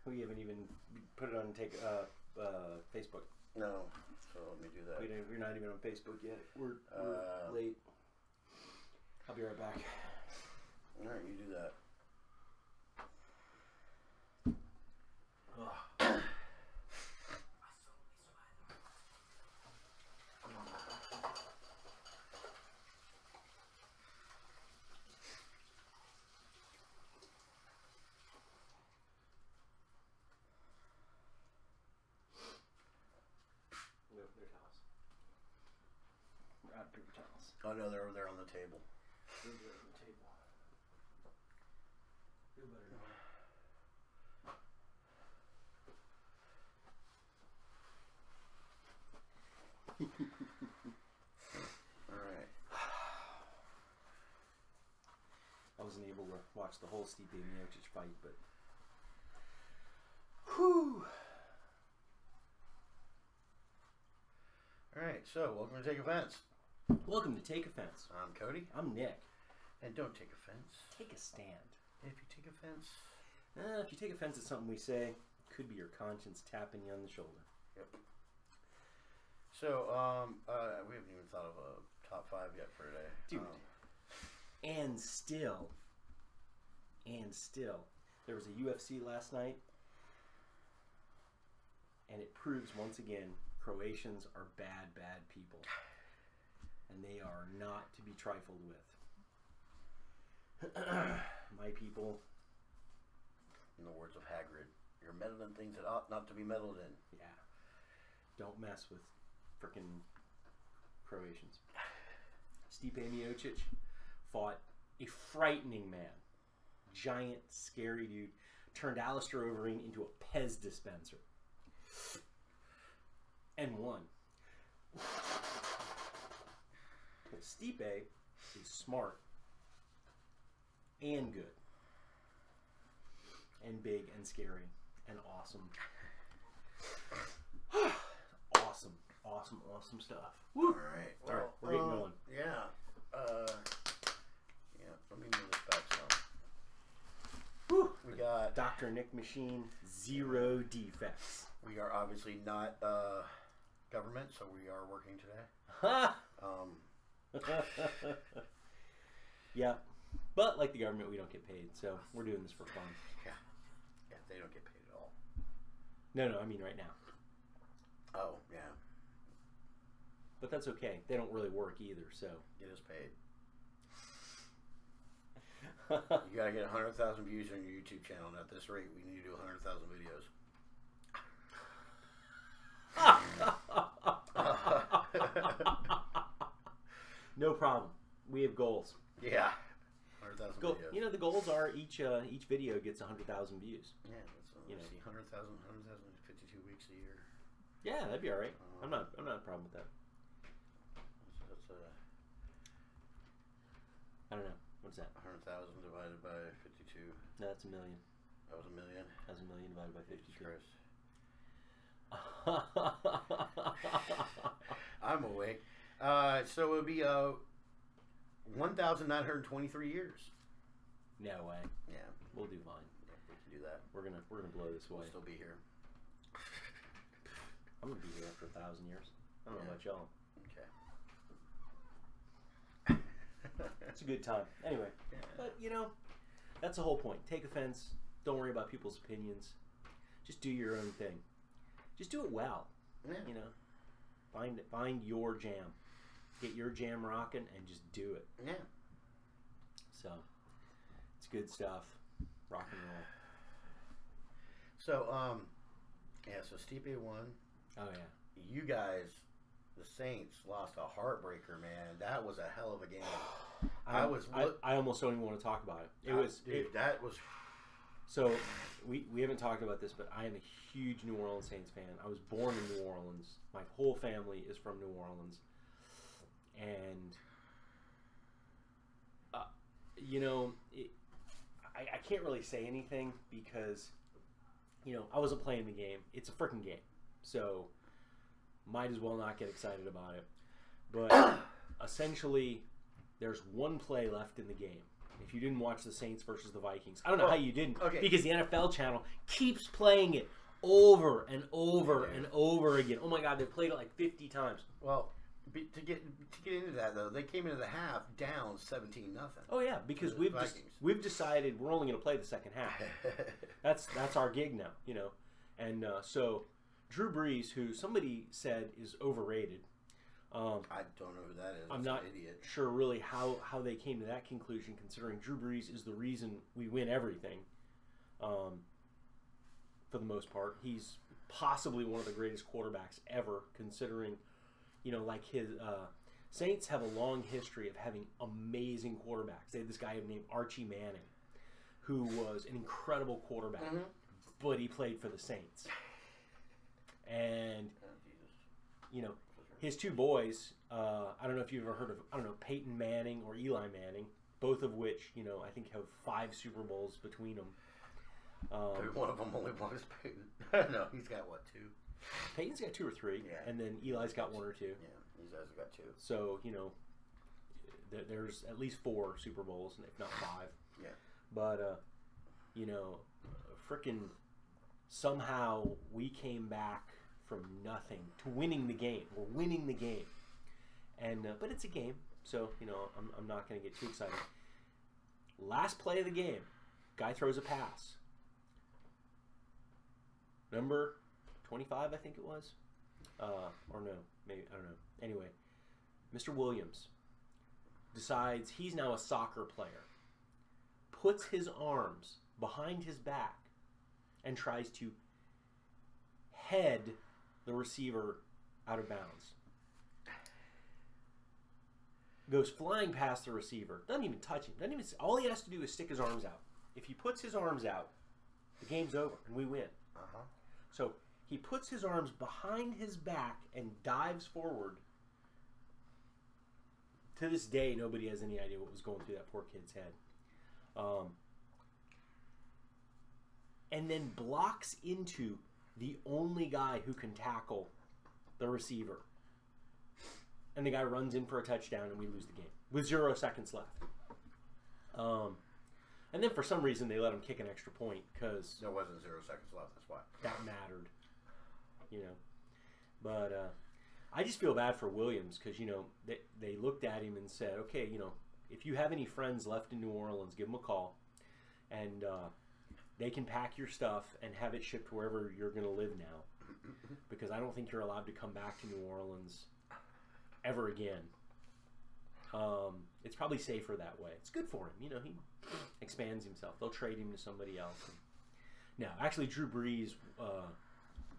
We haven't even put it on Facebook. No, so let me do that. We're not even on Facebook yet. We're late. I'll be right back. All right, you do that. Paper towels. Oh no, they're over there on the table. They're on the table. Feel better now. All right. I wasn't able to watch the whole Stipe Miocic fight, but whew. All right, so welcome to Take Offense. Welcome to Take Offense. I'm Cody. I'm Nick. And don't take offense. Take a stand. If you take offense... If you take offense at something we say, it could be your conscience tapping you on the shoulder. Yep. So, we haven't even thought of a top 5 yet for today. Dude. And still, there was a UFC last night, and it proves once again, Croatians are bad, bad people. And they are not to be trifled with. My people. In the words of Hagrid, you're meddling things that ought not to be meddled in. Yeah. Don't mess with frickin' Croatians. Stipe Miocic fought a frightening man. Giant, scary dude. Turned Alistair Overeem into a Pez dispenser. And won. Stipe is smart and good and big and scary and awesome. awesome stuff. Woo. All right. Well, we're getting going. Yeah. Let me move this back some. Woo. We got Dr. Nick Machine, 0 defects. We are obviously not government, so we are working today. Yeah, but like the government, we don't get paid, so we're doing this for fun. Yeah, they don't get paid at all. No, I mean right now. Oh, yeah. But that's okay. They don't really work either, so Get us paid. You gotta get 100,000 views on your YouTube channel, and at this rate, we need to do 100,000 videos. No problem. We have goals. Yeah, 100,000 videos. You know, the goals are each video gets 100,000 views. Yeah, that's see 152 weeks a year. Yeah, that'd be all right. I'm not a problem with that. That's I don't know. What's that? 100,000 divided by 52. No, that's a million. That was a million. That's a million divided by 52. I'm awake. So it would be 1,923 years. No way. Yeah, we'll do fine. Yeah, we can do that. We're gonna blow this away. We'll still be here. I'm gonna be here after 1,000 years. I don't know about y'all. Okay. It's a good time. Anyway, but you know, that's the whole point. Take offense. Don't worry about people's opinions. Just do your own thing. Just do it well. Yeah. You know, find your jam. Get your jam rocking and just do it. Yeah. So, it's good stuff. Rock and roll. So, so Stipe won. Oh, yeah. You guys, the Saints, lost a heartbreaker, man. That was a hell of a game. I almost don't even want to talk about it. That was... So, we haven't talked about this, but I am a huge New Orleans Saints fan. I was born in New Orleans. My whole family is from New Orleans. And, you know, I can't really say anything because, you know, I wasn't playing the game. It's a freaking game. So, might as well not get excited about it. But, essentially, there's one play left in the game. if you didn't watch the Saints versus the Vikings. I don't know how you didn't, Okay. because the NFL channel keeps playing it over and over and over again. Oh my God, they've played it like 50 times. Well, to get into that though, they came into the half down 17-0. Oh yeah, because we've decided we're only going to play the second half. That's our gig now, you know. And so Drew Brees, who somebody said is overrated. I don't know who that is. I'm not sure really how they came to that conclusion, considering Drew Brees is the reason we win everything. For the most part, he's possibly one of the greatest quarterbacks ever, considering, you know, like his Saints have a long history of having amazing quarterbacks. They had this guy named Archie Manning, who was an incredible quarterback, but he played for the Saints. And, you know, his two boys, I don't know if you've ever heard of, Peyton Manning or Eli Manning, both of which, you know, I think have 5 Super Bowls between them. One of them only won his Peyton. No, he's got what, 2? Peyton's got 2 or 3, and then Eli's got 1 or 2. Yeah, these guys have got 2. So, you know, there's at least 4 Super Bowls, if not 5. Yeah. But, you know, frickin' somehow we came back from nothing to winning the game. We're winning the game. And but it's a game, so, you know, I'm not going to get too excited. Last play of the game, guy throws a pass. Number 25, I think it was. Or no, maybe, I don't know. Anyway, Mr. Williams decides he's now a soccer player, puts his arms behind his back, and tries to head the receiver out of bounds. Goes flying past the receiver. Doesn't even touch him. All he has to do is stick his arms out. If he puts his arms out, the game's over and we win. So he puts his arms behind his back and dives forward. To this day, nobody has any idea what was going through that poor kid's head. And then blocks into the only guy who can tackle the receiver. And the guy runs in for a touchdown and we lose the game with 0 seconds left. And then for some reason they let him kick an extra point because there wasn't 0 seconds left. That's why that mattered, you know. But I just feel bad for Williams because, you know, they looked at him and said, okay, you know, if you have any friends left in New Orleans, give them a call, and they can pack your stuff and have it shipped wherever you're going to live now, because I don't think you're allowed to come back to New Orleans ever again. It's probably safer that way. It's good for him. You know, he expands himself. They'll trade him to somebody else. Now, actually, Drew Brees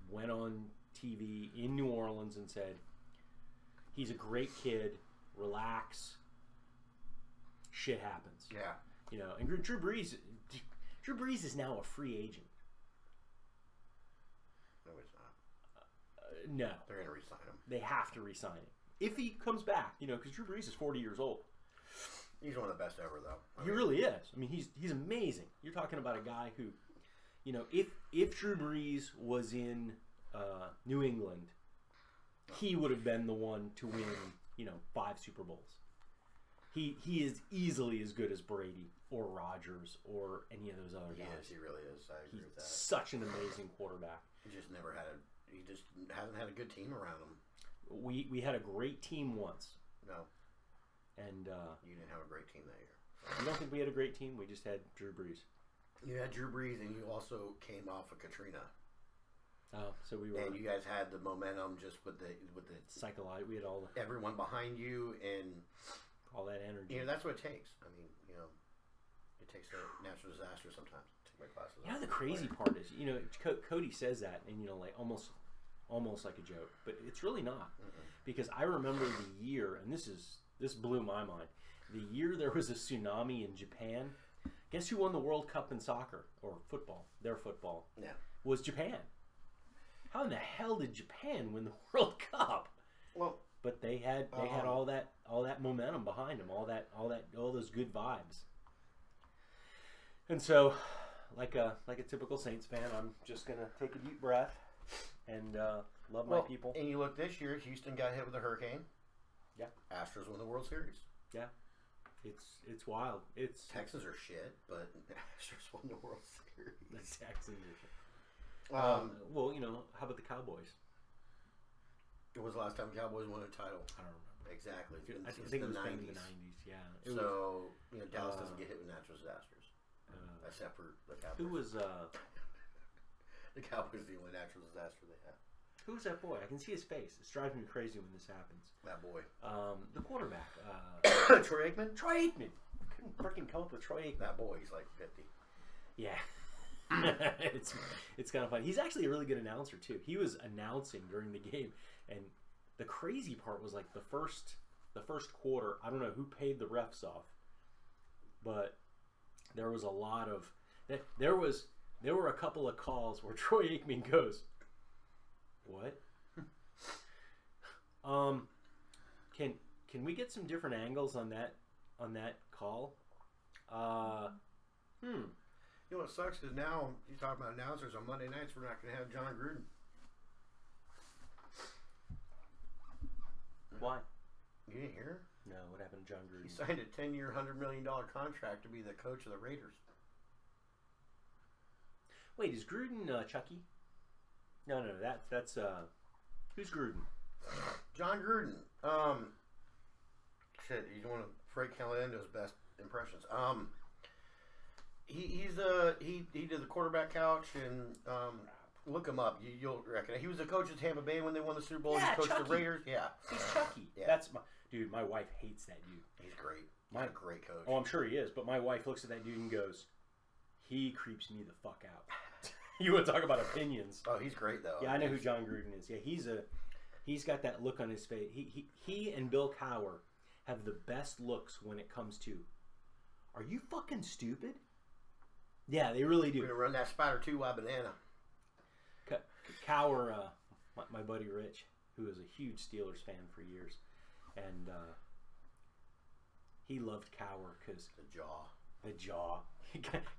went on TV in New Orleans and said, he's a great kid, relax, shit happens. Yeah. You know, and Drew Brees is now a free agent. No, it's not. No. They're going to re-sign him. They have to re-sign him. If he comes back, you know, because Drew Brees is 40 years old. He He's one of the best ever, though. He really is. I mean, he's amazing. You're talking about a guy who, you know, if Drew Brees was in New England, he would have been the one to win, you know, 5 Super Bowls. He is easily as good as Brady or Rodgers or any of those other guys. Yes, he really is. I agree with that. Such an amazing quarterback. He just never had he just hasn't had a good team around him. We had a great team once. No. And you didn't have a great team that year. You don't think we had a great team? We just had Drew Brees. You had Drew Brees, and you also came off of Katrina. Oh, so we were. And you guys had the momentum just with the psychological. We had all the everyone behind you and all that energy. You know, that's what it takes. I mean, you know, it takes a natural disaster sometimes to take my classes. You know, the crazy part is, you know, Cody says that, and you know, like almost like a joke, but it's really not, because I remember the year, and this blew my mind. The year there was a tsunami in Japan. Guess who won the World Cup in soccer or football? Their football. Yeah. Was Japan. How in the hell did Japan win the World Cup? Well, but they had all that momentum behind them, all those good vibes. And so, like a typical Saints fan, I'm just gonna take a deep breath and love my people. And you look this year, Houston got hit with a hurricane. Yeah. Astros won the World Series. Yeah. It's wild. It's Texans are shit, but Astros won the World Series. the Texans. Well, how about the Cowboys? It was the last time Cowboys won a title. I don't remember. Exactly. I think it was back in the 90s. Yeah. So Dallas doesn't get hit with natural disasters, except for the Cowboys. Who was the Cowboys? The only natural disaster they have. Who was that boy? I can see his face. It's driving me crazy when this happens. That boy. The quarterback. Troy Aikman. Troy Aikman. I couldn't freaking come up with Troy Aikman. That boy. He's like 50. Yeah. it's kind of fun. He's actually a really good announcer too. He was announcing during the game, and the crazy part was like the first quarter. I don't know who paid the refs off, but there was a lot of there were a couple of calls where Troy Aikman goes, "What? Can we get some different angles on that call? You know what sucks is now you talk about announcers on Monday nights. We're not going to have John Gruden. Why? You didn't hear? No. What happened to John Gruden? He signed a 10-year, $100 million contract to be the coach of the Raiders. Wait, is Gruden Chucky? No. That's who's Gruden? John Gruden. Shit, you want to Frank Caliendo's best impressions. He did the quarterback couch and look him up. You'll recognize. He was the coach of Tampa Bay when they won the Super Bowl. Yeah, he coached Chucky. the Raiders. Yeah, He's Chucky. Yeah. That's my wife hates that dude. he's great. He's a great coach. Oh, I'm sure he is. But my wife looks at that dude and goes, "He creeps me the fuck out." You want to talk about opinions? Oh, he's great though. Yeah, I know who John Gruden is. Yeah, he's got that look on his face. He and Bill Cowher have the best looks when it comes to, "Are you fucking stupid?" Yeah, they really do. We're gonna run that spider 2-wide banana. Cowher, my buddy Rich, who was a huge Steelers fan for years, and he loved Cowher because the jaw.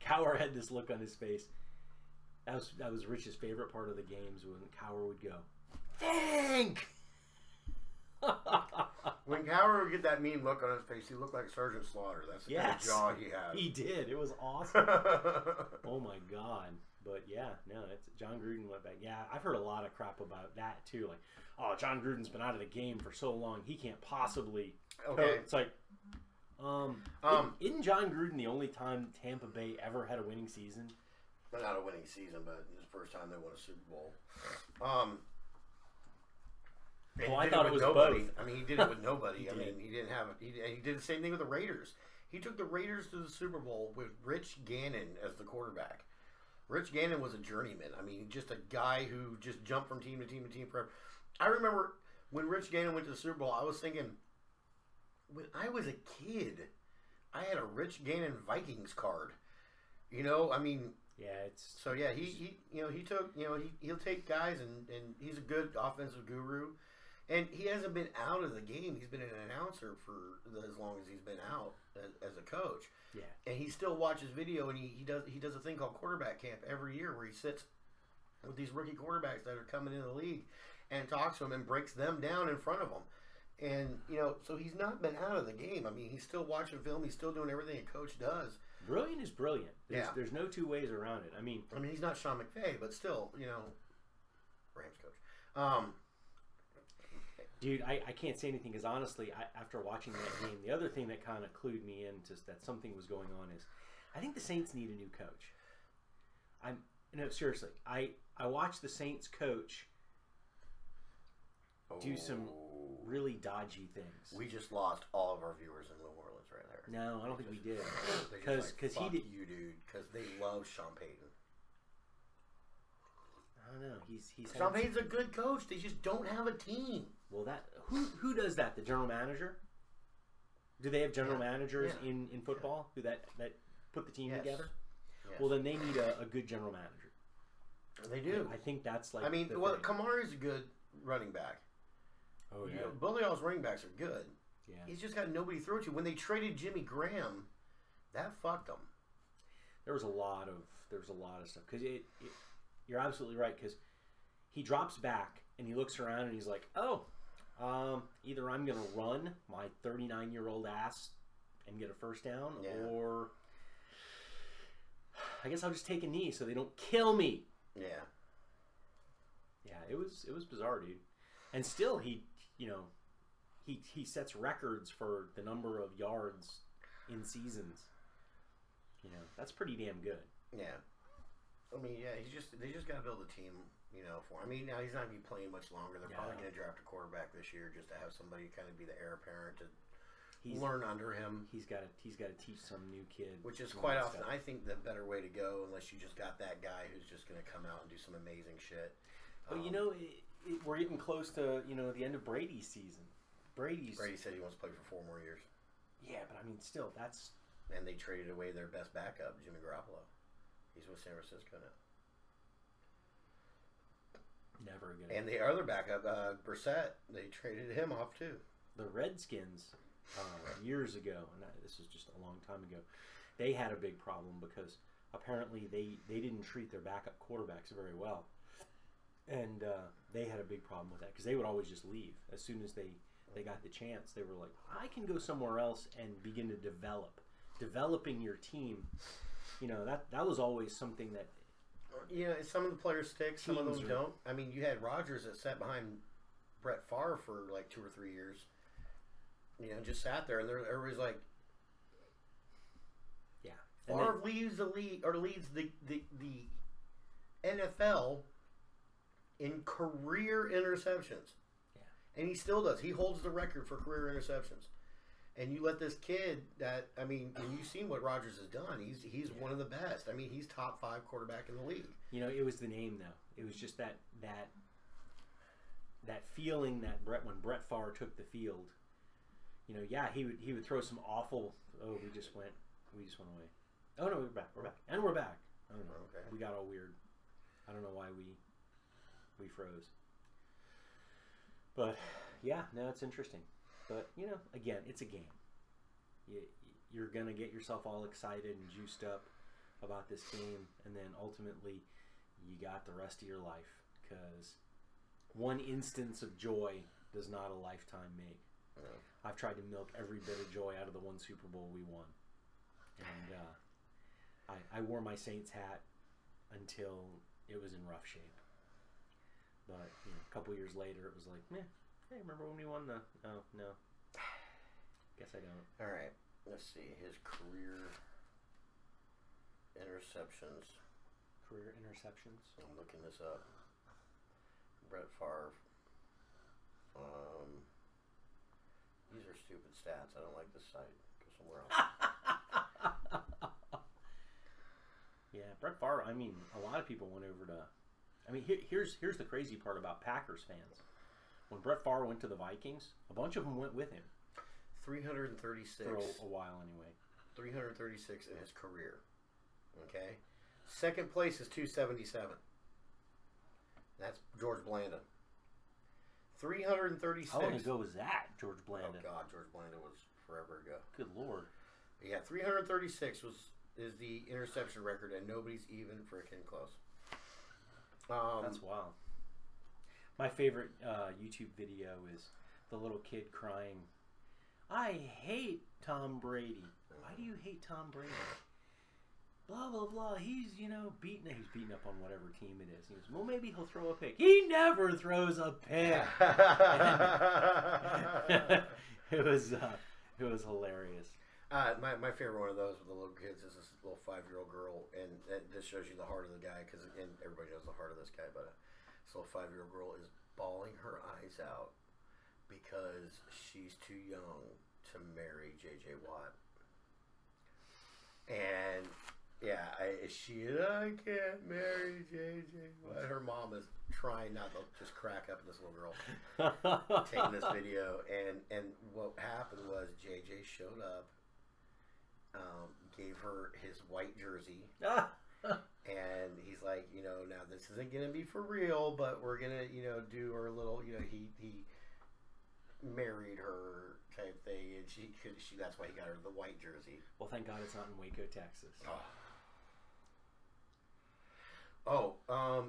Cowher had this look on his face. That was Rich's favorite part of the games when Cowher would go, "Think." When Hare would get that mean look on his face, he looked like Sergeant Slaughter. That's the kind of jaw he had. He did. It was awesome. Oh my god. But yeah, no, it's John Gruden went back. Yeah, I've heard a lot of crap about that too. Like, oh, John Gruden's been out of the game for so long, he can't possibly. Okay. It's like, isn't John Gruden the only time Tampa Bay ever had a winning season? Well, not a winning season, but it was the first time they won a Super Bowl. I thought it was nobody. both. I mean, he did it with nobody. He I mean, he didn't have. He did the same thing with the Raiders. He took the Raiders to the Super Bowl with Rich Gannon as the quarterback. Rich Gannon was a journeyman. I mean, just a guy who just jumped from team to team to team forever. I remember when Rich Gannon went to the Super Bowl, I was thinking, when I was a kid, I had a Rich Gannon Vikings card. You know, I mean, yeah, it's so yeah. He took he'll take guys and he's a good offensive guru. And he hasn't been out of the game. He's been an announcer for as long as he's been out as a coach. Yeah. And he still watches video, and he does a thing called quarterback camp every year where he sits with these rookie quarterbacks that are coming in the league and talks to them and breaks them down in front of them. And, so he's not been out of the game. I mean, he's still watching film. He's still doing everything a coach does. Brilliant is brilliant. There's no two ways around it. I mean, he's not Sean McVay, but still, Rams coach. Dude, I can't say anything because honestly, after watching that game, the other thing that kind of clued me into that something was going on is, I think the Saints need a new coach. Seriously, I watched the Saints coach do some really dodgy things. We just lost all of our viewers in New Orleans right there. No, I don't think we did. Because he did. You, dude, because they love Sean Payton. I don't know. He's Sean Payton's a good coach. They just don't have a team. Well, who does that? The general manager? Do they have general managers in football who that put the team together? Yes. Well, then they need a good general manager. They do. I think that's like. Kamari's a good running back. Oh yeah. Both of y'all's running backs are good. Yeah. He's just got nobody to throw to. When they traded Jimmy Graham, that fucked them. There was a lot of stuff because you're absolutely right because he drops back and he looks around and he's like, oh, either I'm gonna run my 39-year-old ass and get a first down, Yeah. or I guess I'll just take a knee so they don't kill me. Yeah. Yeah, it was bizarre, dude. And still, he sets records for the number of yards in seasons. You know, that's pretty damn good. Yeah. I mean, yeah, they just got to build a team, you know, for him. I mean, now he's not going to be playing much longer. They're probably going to draft a quarterback this year just to have somebody kind of be the heir apparent to learn under him. He's got to teach some new kid. Which is quite often, I think, the better way to go, unless you just got that guy who's just going to come out and do some amazing shit. But, you know, we're getting close to, you know, the end of Brady's season. Brady said he wants to play for 4 more years. Yeah, but I mean, still, that's... And they traded away their best backup, Jimmy Garoppolo. He's with San Francisco now. Never good. And the other backup, Brissett, they traded him off too. The Redskins, years ago, and this was just a long time ago, they had a big problem because apparently they didn't treat their backup quarterbacks very well. And they had a big problem with that because they would always just leave. As soon as they got the chance, they were like, I can go somewhere else and begin to develop. Developing your team, you know, that was always something that... Yeah, some of the players stick, some of them don't. I mean, you had Rodgers that sat behind Brett Favre for like 2 or 3 years. You know, just sat there, and everybody's like... Yeah. Favre leads the NFL in career interceptions. Yeah. And he still does. He holds the record for career interceptions. And you let this kid that, I mean, and you've seen what Rodgers has done. He's one of the best. I mean, he's top 5 quarterback in the league. You know, it was the name, though. It was just that feeling that when Brett Favre took the field, you know, yeah, he would throw some awful, we just went away. Oh, no, we're back. And we're back. I don't know. Okay. We got all weird. I don't know why we froze. But, yeah, no, it's interesting. But, you know, again, it's a game. You're going to get yourself all excited and juiced up about this game, and then ultimately you got the rest of your life, because one instance of joy does not a lifetime make. No. I've tried to milk every bit of joy out of the one Super Bowl we won. And I wore my Saints hat until it was in rough shape. But, you know, a couple years later, it was like, meh. Hey, remember when we won the... Oh, no. Guess I don't. All right. Let's see. His career interceptions. Career interceptions? I'm looking this up. Brett Favre. These are stupid stats. I don't like this site. Go somewhere else. Yeah, Brett Favre, I mean, a lot of people went over to... I mean, here's the crazy part about Packers fans. When Brett Favre went to the Vikings, a bunch of them went with him. 336. For a while, anyway. 336 in his career. Okay? Second place is 277. That's George Blanda. 336. How long ago was that, George Blanda? Oh, God, George Blanda was forever ago. Good Lord. Yeah, 336 is the interception record, and nobody's even freaking close. That's wild. My favorite YouTube video is the little kid crying, I hate Tom Brady. Why do you hate Tom Brady? Blah, blah, blah. He's beating up on whatever team it is. He goes, well, maybe he'll throw a pick. He never throws a pick. It was hilarious. My favorite one of those with the little kids is this little 5-year-old girl, and this shows you the heart of the guy, and everybody knows the heart of this guy, but this little 5-year-old girl is bawling her eyes out because she's too young to marry J.J. Watt. And yeah, I can't marry J.J. Watt. Her mom is trying not to just crack up at this little girl taking this video, and what happened was J.J. showed up, gave her his white jersey. And he's like, now this isn't going to be for real, but we're going to, do our little, he married her type thing, and she that's why he got her the white jersey. Well, thank God it's not in Waco, Texas.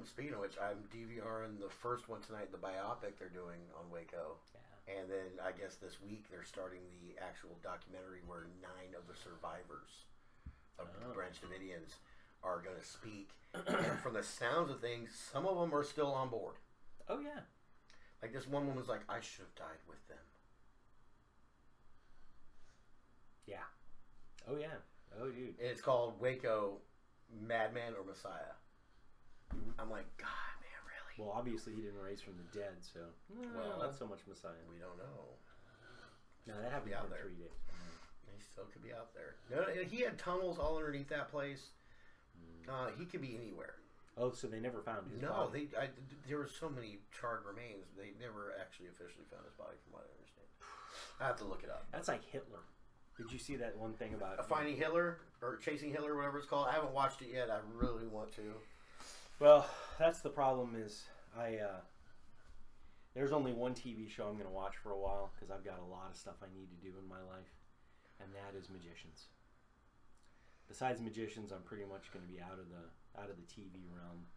Speaking of which, I'm DVRing the first one tonight, the biopic they're doing on Waco. Yeah. And then I guess this week they're starting the actual documentary where 9 of the survivors of the Branch Davidians are going to speak. And from the sounds of things, some of them are still on board. Oh, yeah. Like this one woman was like, I should have died with them. Yeah. Oh, yeah. Oh, dude. And it's called Waco Madman or Messiah. I'm like, God, man, really? Well, obviously he didn't raise from the dead, so not so much Messiah. We don't know. No, that happened in 3 days. He still could be out there. No, he had tunnels all underneath that place. He could be anywhere. Oh, so they never found his body? No, there were so many charred remains. They never actually officially found his body, from what I understand. I have to look it up. That's like Hitler. Did you see that one thing about Finding Hitler or Chasing Hitler, whatever it's called? I haven't watched it yet. I really want to. Well, that's the problem. Is there's only one TV show I'm going to watch for a while because I've got a lot of stuff I need to do in my life, and that is Magicians. Besides Magicians, I'm pretty much going to be out of the TV realm.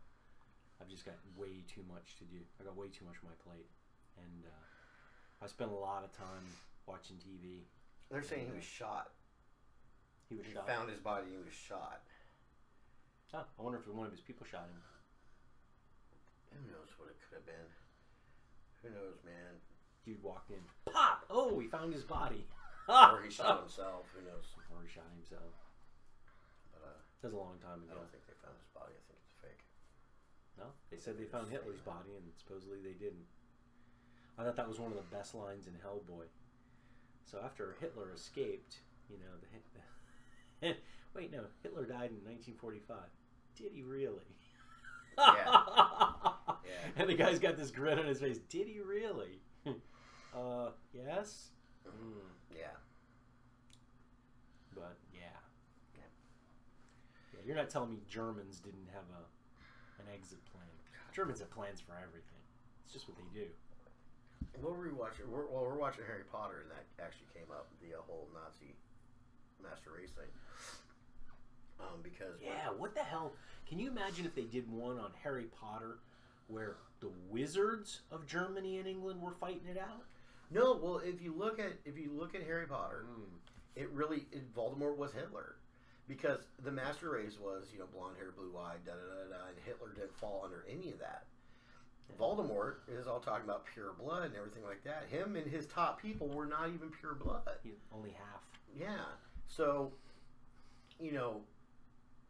I've just got way too much to do. I got way too much on my plate, and I spent a lot of time watching TV. They're saying he was shot. He was shot. Found his body. He was shot. Oh, I wonder if one of his people shot him. Who knows what it could have been? Who knows, man? Dude walked in. Pop! Oh, he found his body. Or he shot himself. Who knows? Or he shot himself. But that was a long time ago. I don't think they found his body. I think it's fake. No, they said they found Hitler's body, and supposedly they didn't. I thought that was one of the best lines in Hellboy. So after Hitler escaped, you know, wait, no, Hitler died in 1945. Did he really? Yeah. And the guy's got this grin on his face. Did he really? Yes. Yeah. But yeah, you're not telling me Germans didn't have an exit plan. Germans have plans for everything. It's just what they do. What were we watching? We're watching Harry Potter, and that actually came up, the whole Nazi master race thing. Because what the hell? Can you imagine if they did one on Harry Potter, where the wizards of Germany and England were fighting it out? No, well, if you look at Harry Potter, Voldemort was Hitler, because the master race was blonde hair, blue eye, and Hitler didn't fall under any of that. Voldemort is all talking about pure blood and everything like that. Him and his top people were not even pure blood. Only half. Yeah. So,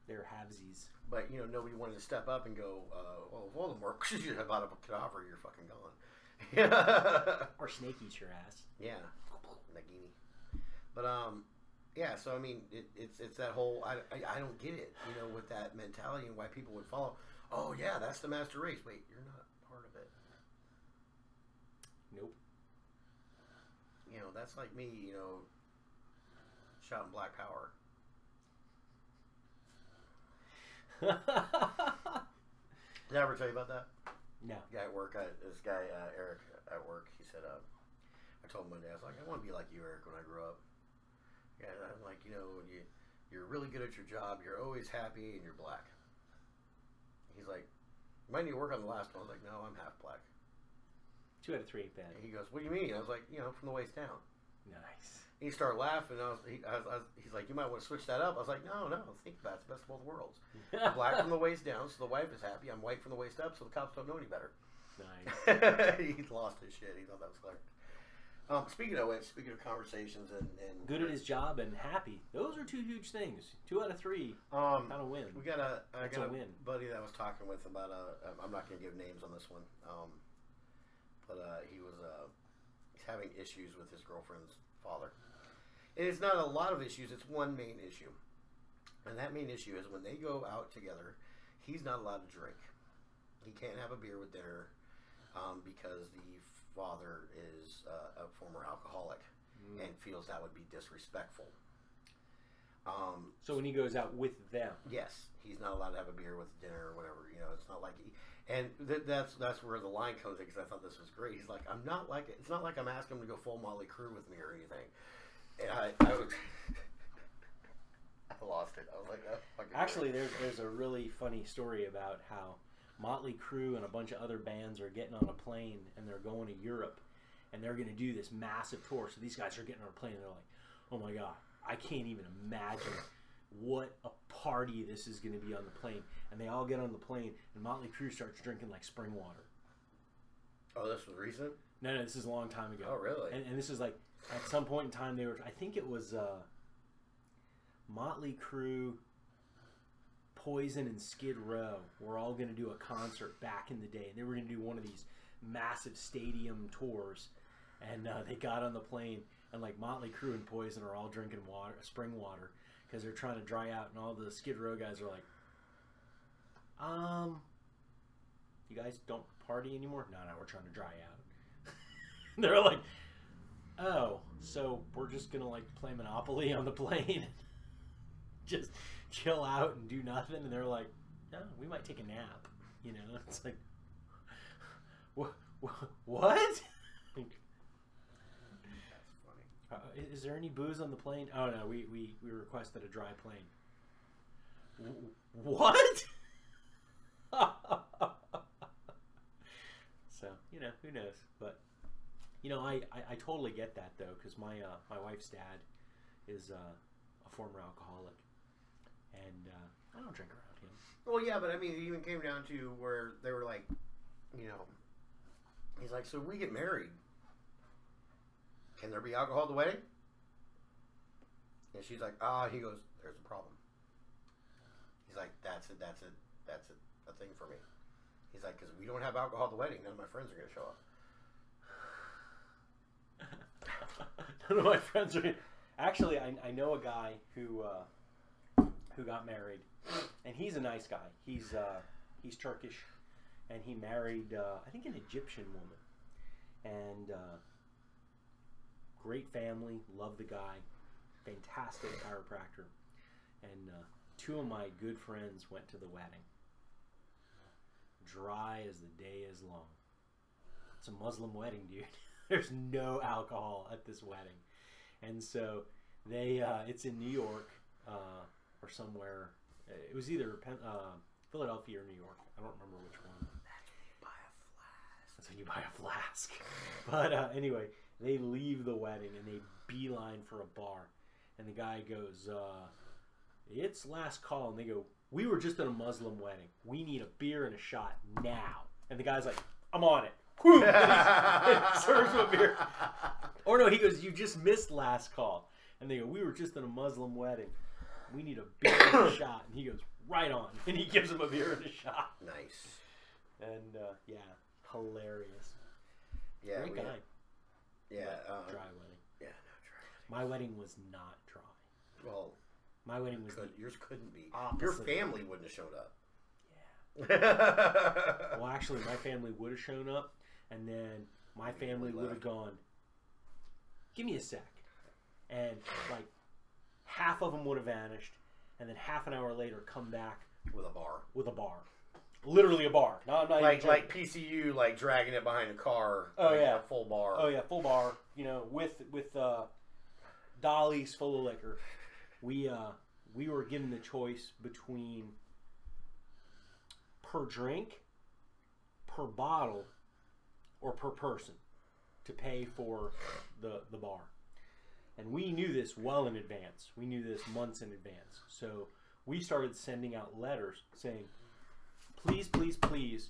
they're halvesies. But, nobody wanted to step up and go, well, Voldemort, you have out of a cadaver, you're fucking gone. Or snake eat your ass. Yeah. Nagini. But, yeah, so, I mean, it's that whole, I don't get it, with that mentality and why people would follow. Oh, yeah, that's the master race. Wait, you're not part of it. Nope. That's like me, shouting Black Power. Did I ever tell you about that? No. Guy at work, this guy, Eric, at work, he said, I told him one day, I was like, I want to be like you, Eric, when I grow up. Yeah, I'm like, you're really good at your job, you're always happy, and you're black. He's like, you might need to work on the last one. I was like, no, I'm half black. 2 out of 3 ain't bad. And he goes, what do you mean? I was like, from the waist down. Nice. He started laughing. He's like, you might want to switch that up. I was like, no, think about it. It's the best of both worlds. I'm black from the waist down, so the wife is happy. I'm white from the waist up, so the cops don't know any better. Nice. He lost his shit. He thought that was clever. Speaking of which, speaking of conversations and good at his job and happy. Those are 2 huge things. 2 out of 3 kind of win. We got I got a win. buddy that I was talking with about I'm not going to give names on this one. But he was he's having issues with his girlfriend's father. And it's not a lot of issues, it's one main issue. And that main issue is when they go out together, he's not allowed to drink. He can't have a beer with dinner because the father is a former alcoholic and feels that would be disrespectful. So when he goes out with them, yes, he's not allowed to have a beer with dinner or whatever. It's not like that's where the line comes in, because I thought this was great. He's like, it's not like I'm asking him to go full Motley Crue with me or anything. And I lost it. I was like, oh, actually, there's a really funny story about how Motley Crue and a bunch of other bands are getting on a plane and they're going to Europe and they're going to do this massive tour. So these guys are getting on a plane and they're like, oh my God, I can't even imagine what a party this is going to be on the plane. And they all get on the plane and Motley Crue starts drinking like spring water. Oh, this was recent? No, this is a long time ago. Oh, really? And this is like, at some point in time, they were, I think it was Motley Crue, Poison, and Skid Row were all going to do a concert back in the day. And they were going to do one of these massive stadium tours. And they got on the plane, and like Motley Crue and Poison are all drinking water, spring water, because they're trying to dry out. And all the Skid Row guys are like, you guys don't party anymore? No, we're trying to dry out. They're like, oh, so we're just gonna like play Monopoly on the plane, just chill out and do nothing? And they're like, no, we might take a nap. You know, it's like, what? That's funny. Is there any booze on the plane? Oh no, we requested a dry plane. What? So, you know, who knows? But, you know, I totally get that, though, because my wife's dad is a former alcoholic, and I don't drink around him. Well, yeah, but I mean, it even came down to where they were like, you know, he's like, so we get married. Can there be alcohol at the wedding? And she's like, he goes, there's a problem. He's like, that's a thing for me. He's like, because we don't have alcohol at the wedding, none of my friends are going to show up. None of my friends are. Actually, I know a guy who got married, and he's a nice guy. He's Turkish, and he married I think an Egyptian woman, and great family. Love the guy, fantastic chiropractor, and two of my good friends went to the wedding. Dry as the day is long. It's a Muslim wedding, dude. There's no alcohol at this wedding. And so they, it's in New York or somewhere. It was either Philadelphia or New York. I don't remember which one. That's when you buy a flask. But anyway, they leave the wedding and they beeline for a bar. And the guy goes, it's last call. And they go, we were just at a Muslim wedding. We need a beer and a shot now. And the guy's like, I'm on it. Whew! And he serves him a beer. Or no, he goes, you just missed last call. And they go, we were just at a Muslim wedding. We need a beer and a shot. And he goes, right on. And he gives him a beer and a shot. Nice. And yeah, hilarious. Yeah, great guy. Yeah. Dry wedding. Yeah, no, dry wedding. My wedding was not dry. Well, my wedding was yours couldn't be. Opposite. Your family wouldn't have showed up. Yeah. Well, actually, my family would have shown up, and then my family would have gone, give me a sec. And, like, half of them would have vanished, and then half an hour later come back. With a bar. With a bar. Literally a bar. No, like PCU, like dragging it behind a car. Oh, like yeah. A full bar. Oh, yeah, full bar, you know, with dollies full of liquor. We were given the choice between per drink, per bottle, or per person to pay for the bar. And we knew this well in advance. We knew this months in advance. So we started sending out letters saying, please, please, please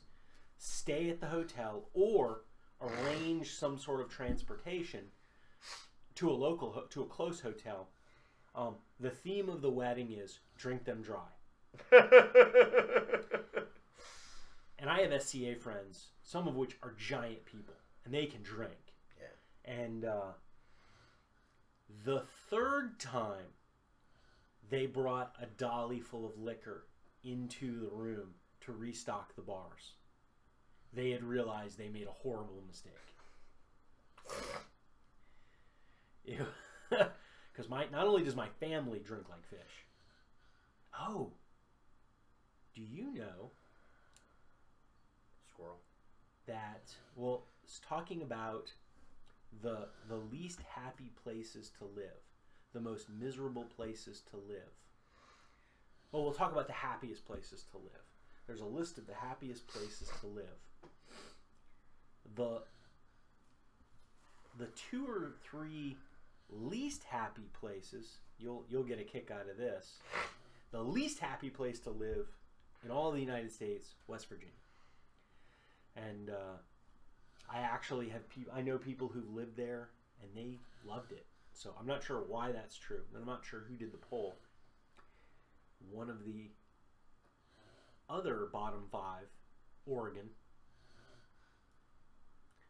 stay at the hotel or arrange some sort of transportation to a close hotel. The theme of the wedding is drink them dry. And I have SCA friends, some of which are giant people, and they can drink. Yeah. And the third time they brought a dolly full of liquor into the room to restock the bars, they had realized they made a horrible mistake. Because not only does my family drink like fish. Oh, do you know squirrel that? Well, it's talking about the least happy places to live, the most miserable places to live. Well, we'll talk about the happiest places to live. there's a list of the happiest places to live. The 2 or 3 least happy places, you'll get a kick out of this. The least happy place to live in all the United States, West Virginia. And I actually I know people who've lived there and they loved it. So I'm not sure why that's true. I'm not sure who did the poll. One of the other bottom 5, Oregon,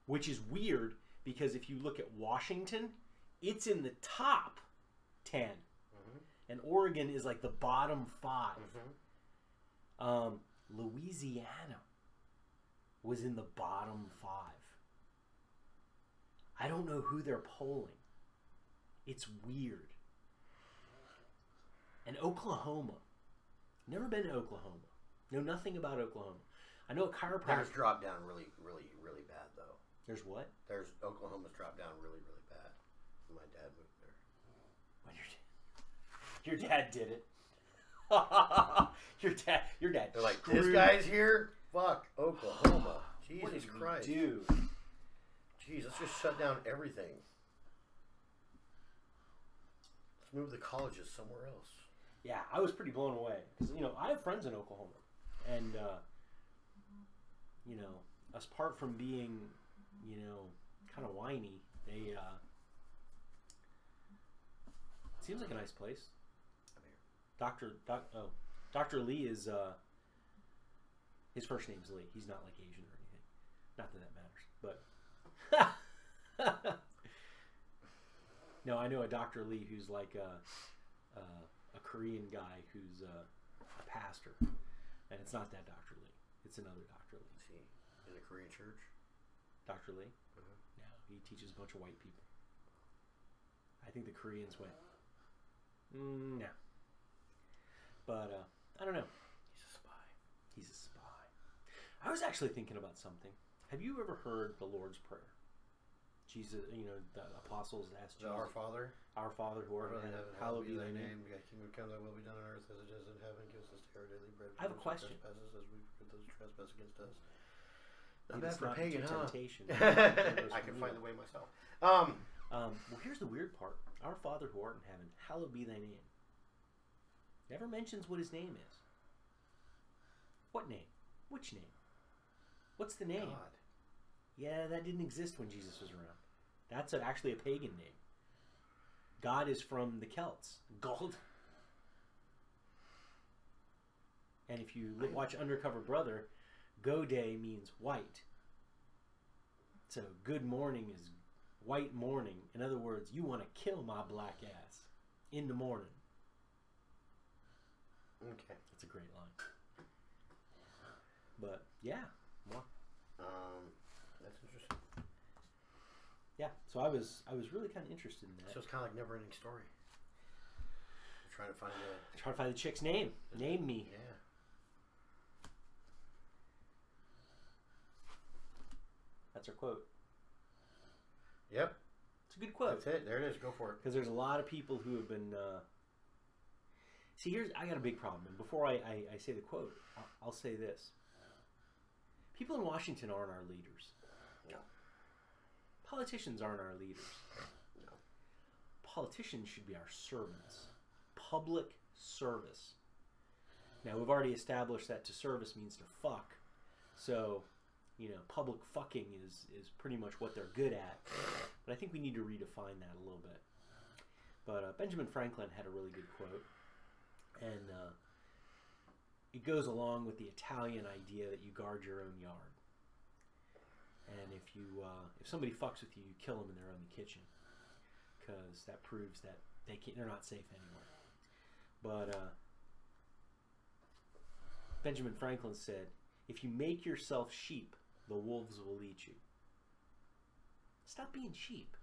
which is weird because if you look at Washington, it's in the top 10. Mm-hmm. And Oregon is like the bottom 5. Mm-hmm. Louisiana was in the bottom 5. I don't know who they're polling. It's weird. And Oklahoma. Never been to Oklahoma. Know nothing about Oklahoma. I know a chiropractor. There's dropped down really, really, really bad, though. There's what? There's Oklahoma's dropped down really, really bad. My dad moved there. When your dad did it. your dad. They're like, this guy's here? Fuck Oklahoma. Jesus Christ. Dude. Jeez, let's just shut down everything. Let's move the colleges somewhere else. Yeah, I was pretty blown away. Because, I have friends in Oklahoma. And, apart from being, kind of whiny, they, seems like a nice place. Dr. Lee is, his first name's Lee. He's not like Asian or anything. Not that matters, but. No, I know a Dr. Lee who's like a Korean guy who's a pastor, and it's not that Dr. Lee. It's another Dr. Lee. Is he in a Korean church? Dr. Lee? Mm-hmm. No, he teaches a bunch of white people. I think the Koreans went, no. But I don't know. He's a spy. He's a spy. I was actually thinking about something. Have you ever heard the Lord's Prayer? Jesus, the apostles asked Jesus. Our Father. Our Father who art in heaven, hallowed be thy name. Thy kingdom come, thy will be done on earth as it is in heaven. Give us this day our daily bread. I have a question. As we forgive those who trespass against us. Not bad for pagan, huh? Temptation. I can find the way myself. Well, here's the weird part. Our Father who art in heaven, hallowed be thy name. Never mentions what his name is. What name? Which name? What's the name? God. Yeah, that didn't exist when Jesus was around. That's actually a pagan name. God is from the Celts. Gold. And if you watch Undercover Brother, Gode means white. So good morning is white morning. In other words, you want to kill my black ass in the morning. Okay. That's a great line. But yeah, more. That's interesting. Yeah, so I was really kind of interested in that. So it's kind of like never-ending story. You're trying to find the chick's name. Name me. Yeah. That's our quote. Yep. It's a good quote. That's it. There it is. Go for it. Because there's a lot of people who have been. See, I got a big problem. And before I say the quote, I'll say this. People in Washington aren't our leaders. No. Politicians aren't our leaders. No. Politicians should be our servants. Public service. Now, we've already established that to service means to fuck. So, public fucking is pretty much what they're good at. But I think we need to redefine that a little bit. But Benjamin Franklin had a really good quote. And it goes along with the Italian idea that you guard your own yard. And if somebody fucks with you, you kill them in their own kitchen, because that proves that they're not safe anymore. But Benjamin Franklin said, "If you make yourself sheep, the wolves will eat you." Stop being sheep.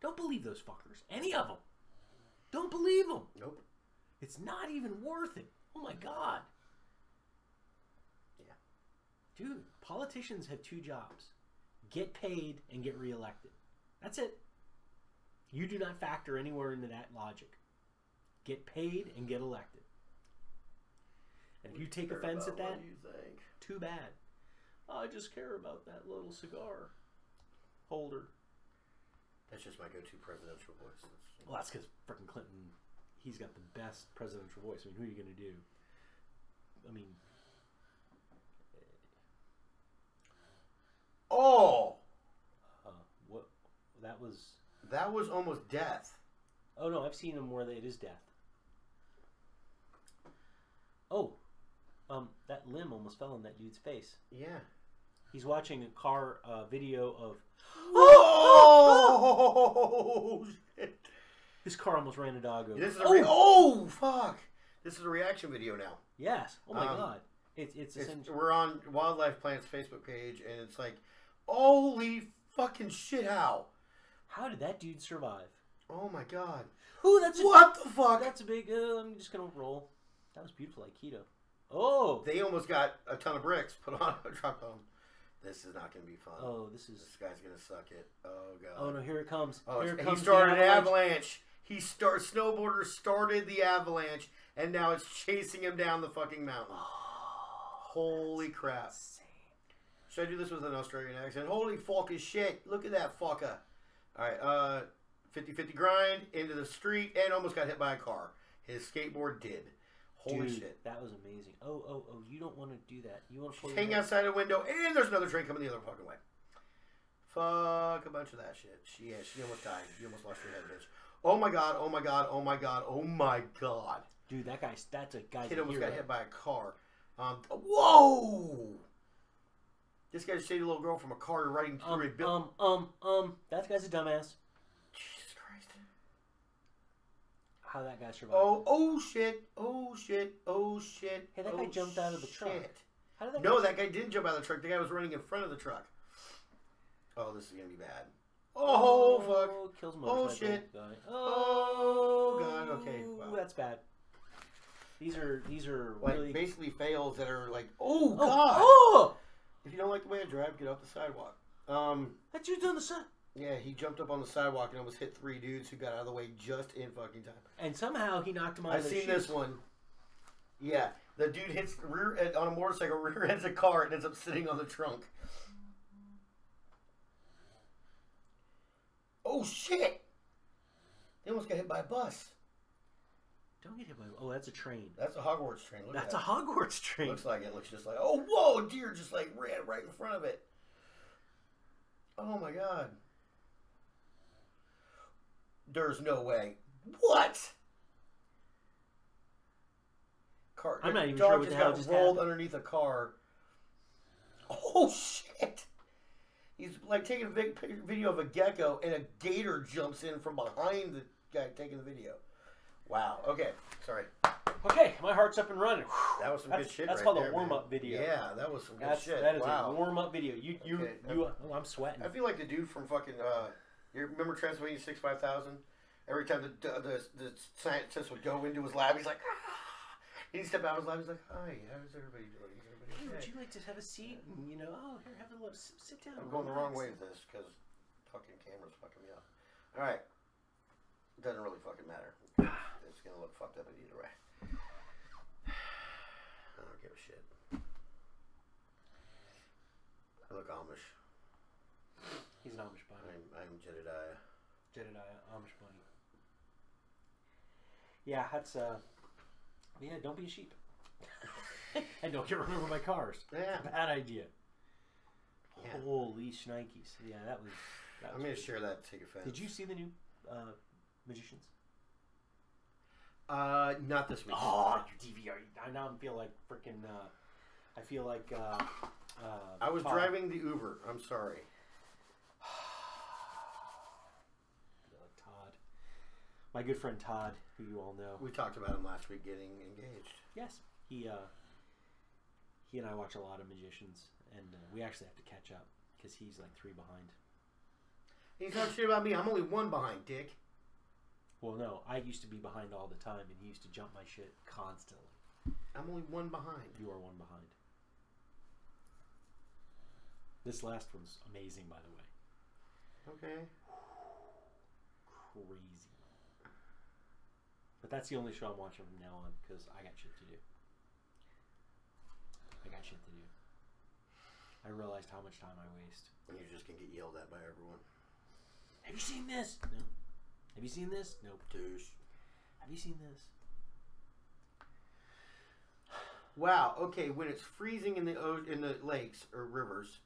Don't believe those fuckers. Any of them. Don't believe them. Nope. It's not even worth it. Oh my God. Yeah. Dude, politicians have 2 jobs. Get paid and get reelected. That's it. You do not factor anywhere into that logic. Get paid and get elected. And if you take offense at that, what you think. too bad. I just care about that little cigar holder. That's just my go-to presidential voice. Well, that's because frickin' Clinton, he's got the best presidential voice. I mean, who are you going to do? I mean... Oh! What? That was... That was almost death. Oh, no, I've seen him where it is death. Oh. That limb almost fell on that dude's face. Yeah. He's watching a car video of... Oh! Shit. His car almost ran a dog over. This is a fuck! This is a reaction video now. Yes. Oh, my God. It's essentially... We're on Wildlife Planet's Facebook page, and it's like, holy fucking shit, how? How did that dude survive? Oh, my God. Ooh, what the fuck? That's a big... I'm just going to roll. That was beautiful, Aikido. Oh! They almost got a ton of bricks put on, dropped on them. This is not going to be fun. Oh, this guy's going to suck it. Oh, God. Oh, no, here it comes. Oh, here it he comes. started an avalanche. Snowboarder started the avalanche, and now it's chasing him down the fucking mountain. Holy crap. Insane. Should I do this with an Australian accent? Holy fucking shit. Look at that fucker. Alright, 50-50 grind, into the street, and almost got hit by a car. His skateboard did. Holy shit. That was amazing. Oh, you don't want to do that. You want to pull hang outside a window, and there's another train coming the other fucking way. Fuck a bunch of that shit. She almost died. You almost lost your head, bitch. Oh my God, oh my God, oh my God, oh my God. Dude, that's a guy's Kid almost hero. got hit by a car. Whoa! This guy saved a little girl from a car riding through a building. That guy's a dumbass. Jesus Christ. How that guy survived. Oh shit, oh shit, oh shit. Hey, that guy jumped out of the truck. How did that guy didn't jump out of the truck. The guy was running in front of the truck. Oh, this is going to be bad. Oh, fuck. Kills motorcycle shit. Guy. Oh, God, okay. Wow. That's bad. These are like really... basically fails that are like, oh, God. Oh! If you don't like the way I drive, get off the sidewalk. That dude's on the side. Yeah, he jumped up on the sidewalk and almost hit 3 dudes who got out of the way just in fucking time. And somehow he knocked him out of their shoes. I've seen this one. Yeah, the dude hits on a motorcycle, rear ends a car, and ends up sitting on the trunk. Oh, shit! They almost got hit by a bus. Don't get hit by... Oh, that's a train. That's a Hogwarts train. That's a Hogwarts train. Looks like it. Looks just like... Oh, whoa! A deer just like ran right in front of it. Oh, my God. There's no way. What? Car. I'm not even sure what the hell just happened. Rolled underneath a car. Oh, shit! He's like taking a video of a gecko, and a gator jumps in from behind the guy taking the video. Wow. Okay. Sorry. Okay, my heart's up and running. That was some good shit. That's right called there, a warm-up video. Yeah, that was some good shit. That is wow. a warm-up video. Oh, I'm sweating. I feel like the dude from fucking. You remember Transylvania 65000? Every time the scientist would go into his lab, he's like, ah! He'd step out of his lab. He's like, hi, how's everybody doing? Hey, would you like to have a seat? And, here, have a little sit down. I'm going the wrong way with this because fucking camera's fucking me up. All right, it doesn't really fucking matter. It's gonna look fucked up either way. I don't give a shit. I look Amish. He's an Amish bunny. I'm Jedediah. Amish bunny. Yeah, that's yeah. Don't be a sheep. And don't get run over by cars. Yeah. Bad idea. Yeah. Holy shnikes. Yeah, that was I'm going to share that take offense. Did you see the new Magicians? Not this week. Oh, your DVR. I now feel like freaking, I feel like, I was Todd. driving the Uber. I'm sorry. Todd. My good friend Todd, who you all know. We talked about him last week getting engaged. Yes. He and I watch a lot of Magicians, and we actually have to catch up because he's like 3 behind. He's talking shit about me. I'm only 1 behind, dick. Well, no, I used to be behind all the time, and he used to jump my shit constantly. I'm only 1 behind. You are 1 behind. This last one's amazing, by the way. Okay. Crazy. But that's the only show I'm watching from now on because I got shit to do. I got shit to do. I realized how much time I waste. And you're just going to get yelled at by everyone. Have you seen this? No. Have you seen this? Nope. Douche. Have you seen this? Wow. Okay, when it's freezing in the lakes or rivers,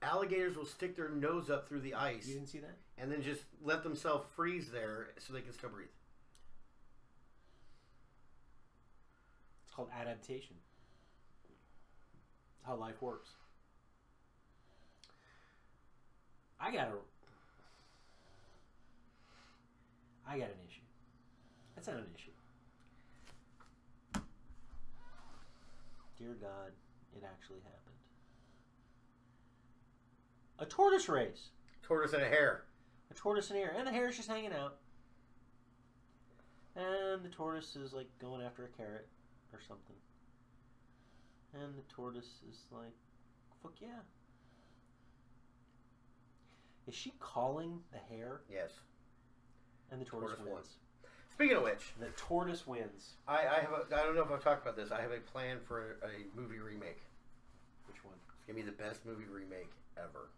alligators will stick their nose up through the ice. You didn't see that? And then just let themselves freeze there so they can still breathe. It's called adaptation. How life works. I got an issue. That's not an issue. Dear God, it actually happened. A tortoise race. Tortoise and a hare. A tortoise and a hare. And the hare's just hanging out. And the tortoise is like going after a carrot or something. And the tortoise is like, fuck yeah. Is she calling the hare? Yes. And the tortoise wins. Speaking of which, the tortoise wins. I don't know if I've talked about this. I have a plan for a movie remake. Which one? It's gonna be the best movie remake ever.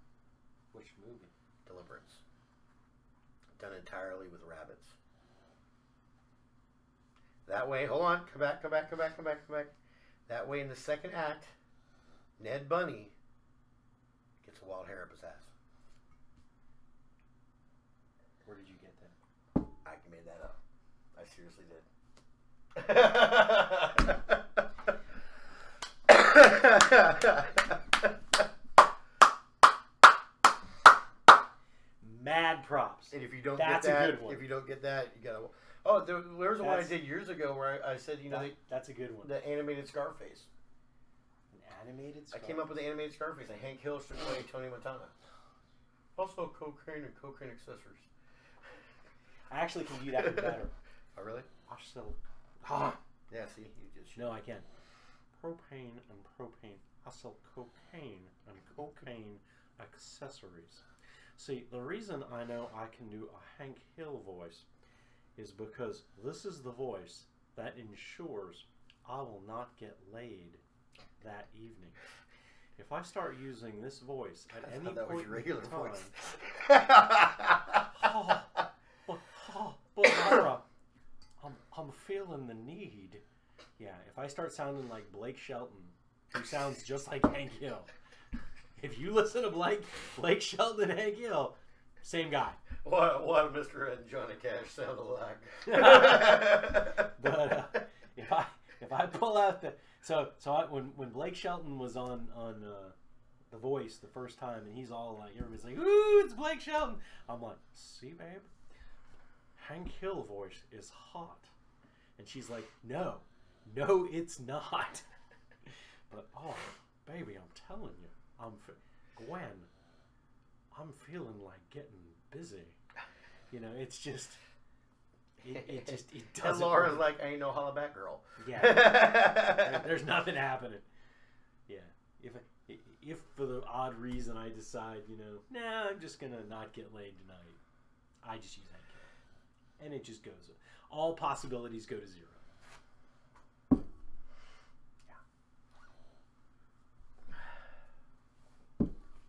Which movie? Deliverance. Done entirely with rabbits. That way, hold on, come back. That way, in the second act, Ned Bunny gets a wild hair up his ass. Where did you get that? I made that up. I seriously did. Mad props. And if you don't That's get that, a good one. if you don't get that, you gotta. Oh, there was one I did years ago where I said, that's a good one. The animated Scarface. An animated Scarface? I came up with the animated Scarface, and Hank Hill should play Tony Montana. Also, cocaine and cocaine accessories. I actually can do that better. Oh, really? I sell. Yeah, see, you just. No, I can. Propane and propane. I sell cocaine and cocaine accessories. See, the reason I know I can do a Hank Hill voice is because this is the voice that ensures I will not get laid that evening. If I start using this voice at any point was your regular in time, voice. but Laura, I'm feeling the need. Yeah, if I start sounding like Blake Shelton, who sounds just like Hank Hill. If you listen to Blake Shelton and Hank Hill, same guy. What Mr. Ed and Johnny Cash sound alike. But if I pull out when Blake Shelton was on The Voice the first time, and he's all like, everybody's like, ooh, it's Blake Shelton. I'm like, see, babe, Hank Hill voice is hot, and she's like, no, it's not. But oh, baby, I'm telling you, Gwen, I'm feeling like getting busy. You know, it's just, it doesn't. And Laura's like, ain't no holla back girl. Yeah, there's nothing happening. Yeah, if for the odd reason I decide, nah, I'm just gonna not get laid tonight, I just use Hank Hill, and it just goes. All possibilities go to zero.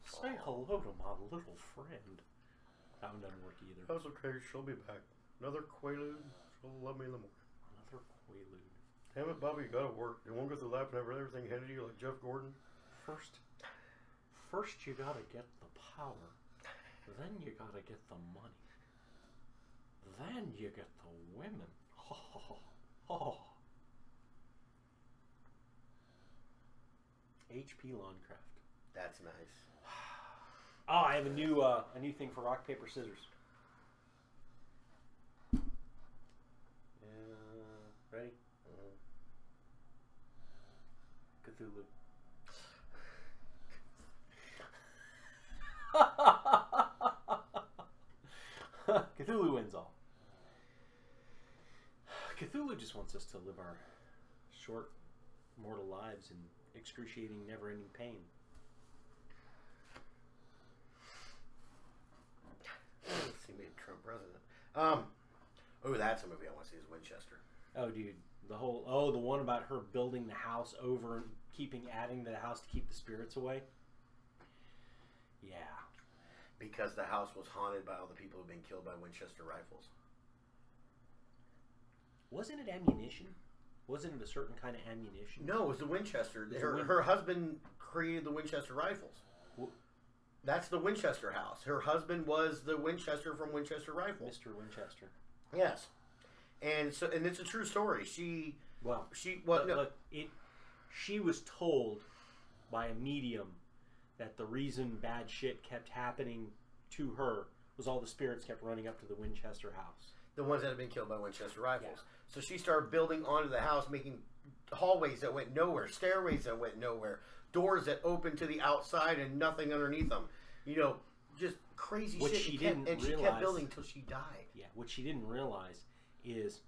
Say hello to my little friend. That one doesn't work either. That's okay, she'll be back. Another Quaalude, she'll love me in the morning. Another Quaalude. Damn it, Bobby, you gotta work. You won't go through life and have everything handed to you like Jeff Gordon. First you gotta get the power. Then you gotta get the money. Then you get the women. HP Lawncraft. That's nice. Oh, I have a new thing for rock, paper, scissors. Ready? Cthulhu. Cthulhu wins all. Cthulhu just wants us to live our short, mortal lives in excruciating, never-ending pain. He made Trump president. That's a movie I want to see is Winchester. Oh, dude, the one about her building the house over adding to the house to keep the spirits away. Yeah. Because the house was haunted by all the people who've been killed by Winchester rifles. Wasn't it ammunition? Wasn't it a certain kind of ammunition? No, it was the Winchester. Her husband created the Winchester rifles. That's the Winchester House. Her husband was the Winchester from Winchester Rifles. Mr. Winchester. Yes. And it's a true story. She was told by a medium that the reason bad shit kept happening to her was all the spirits kept running up to the Winchester House. The ones that had been killed by Winchester rifles. Yeah. So she started building onto the house, making hallways that went nowhere, stairways that went nowhere, doors that opened to the outside and nothing underneath them. You know, just crazy shit. She kept building until she died. Yeah, what she didn't realize is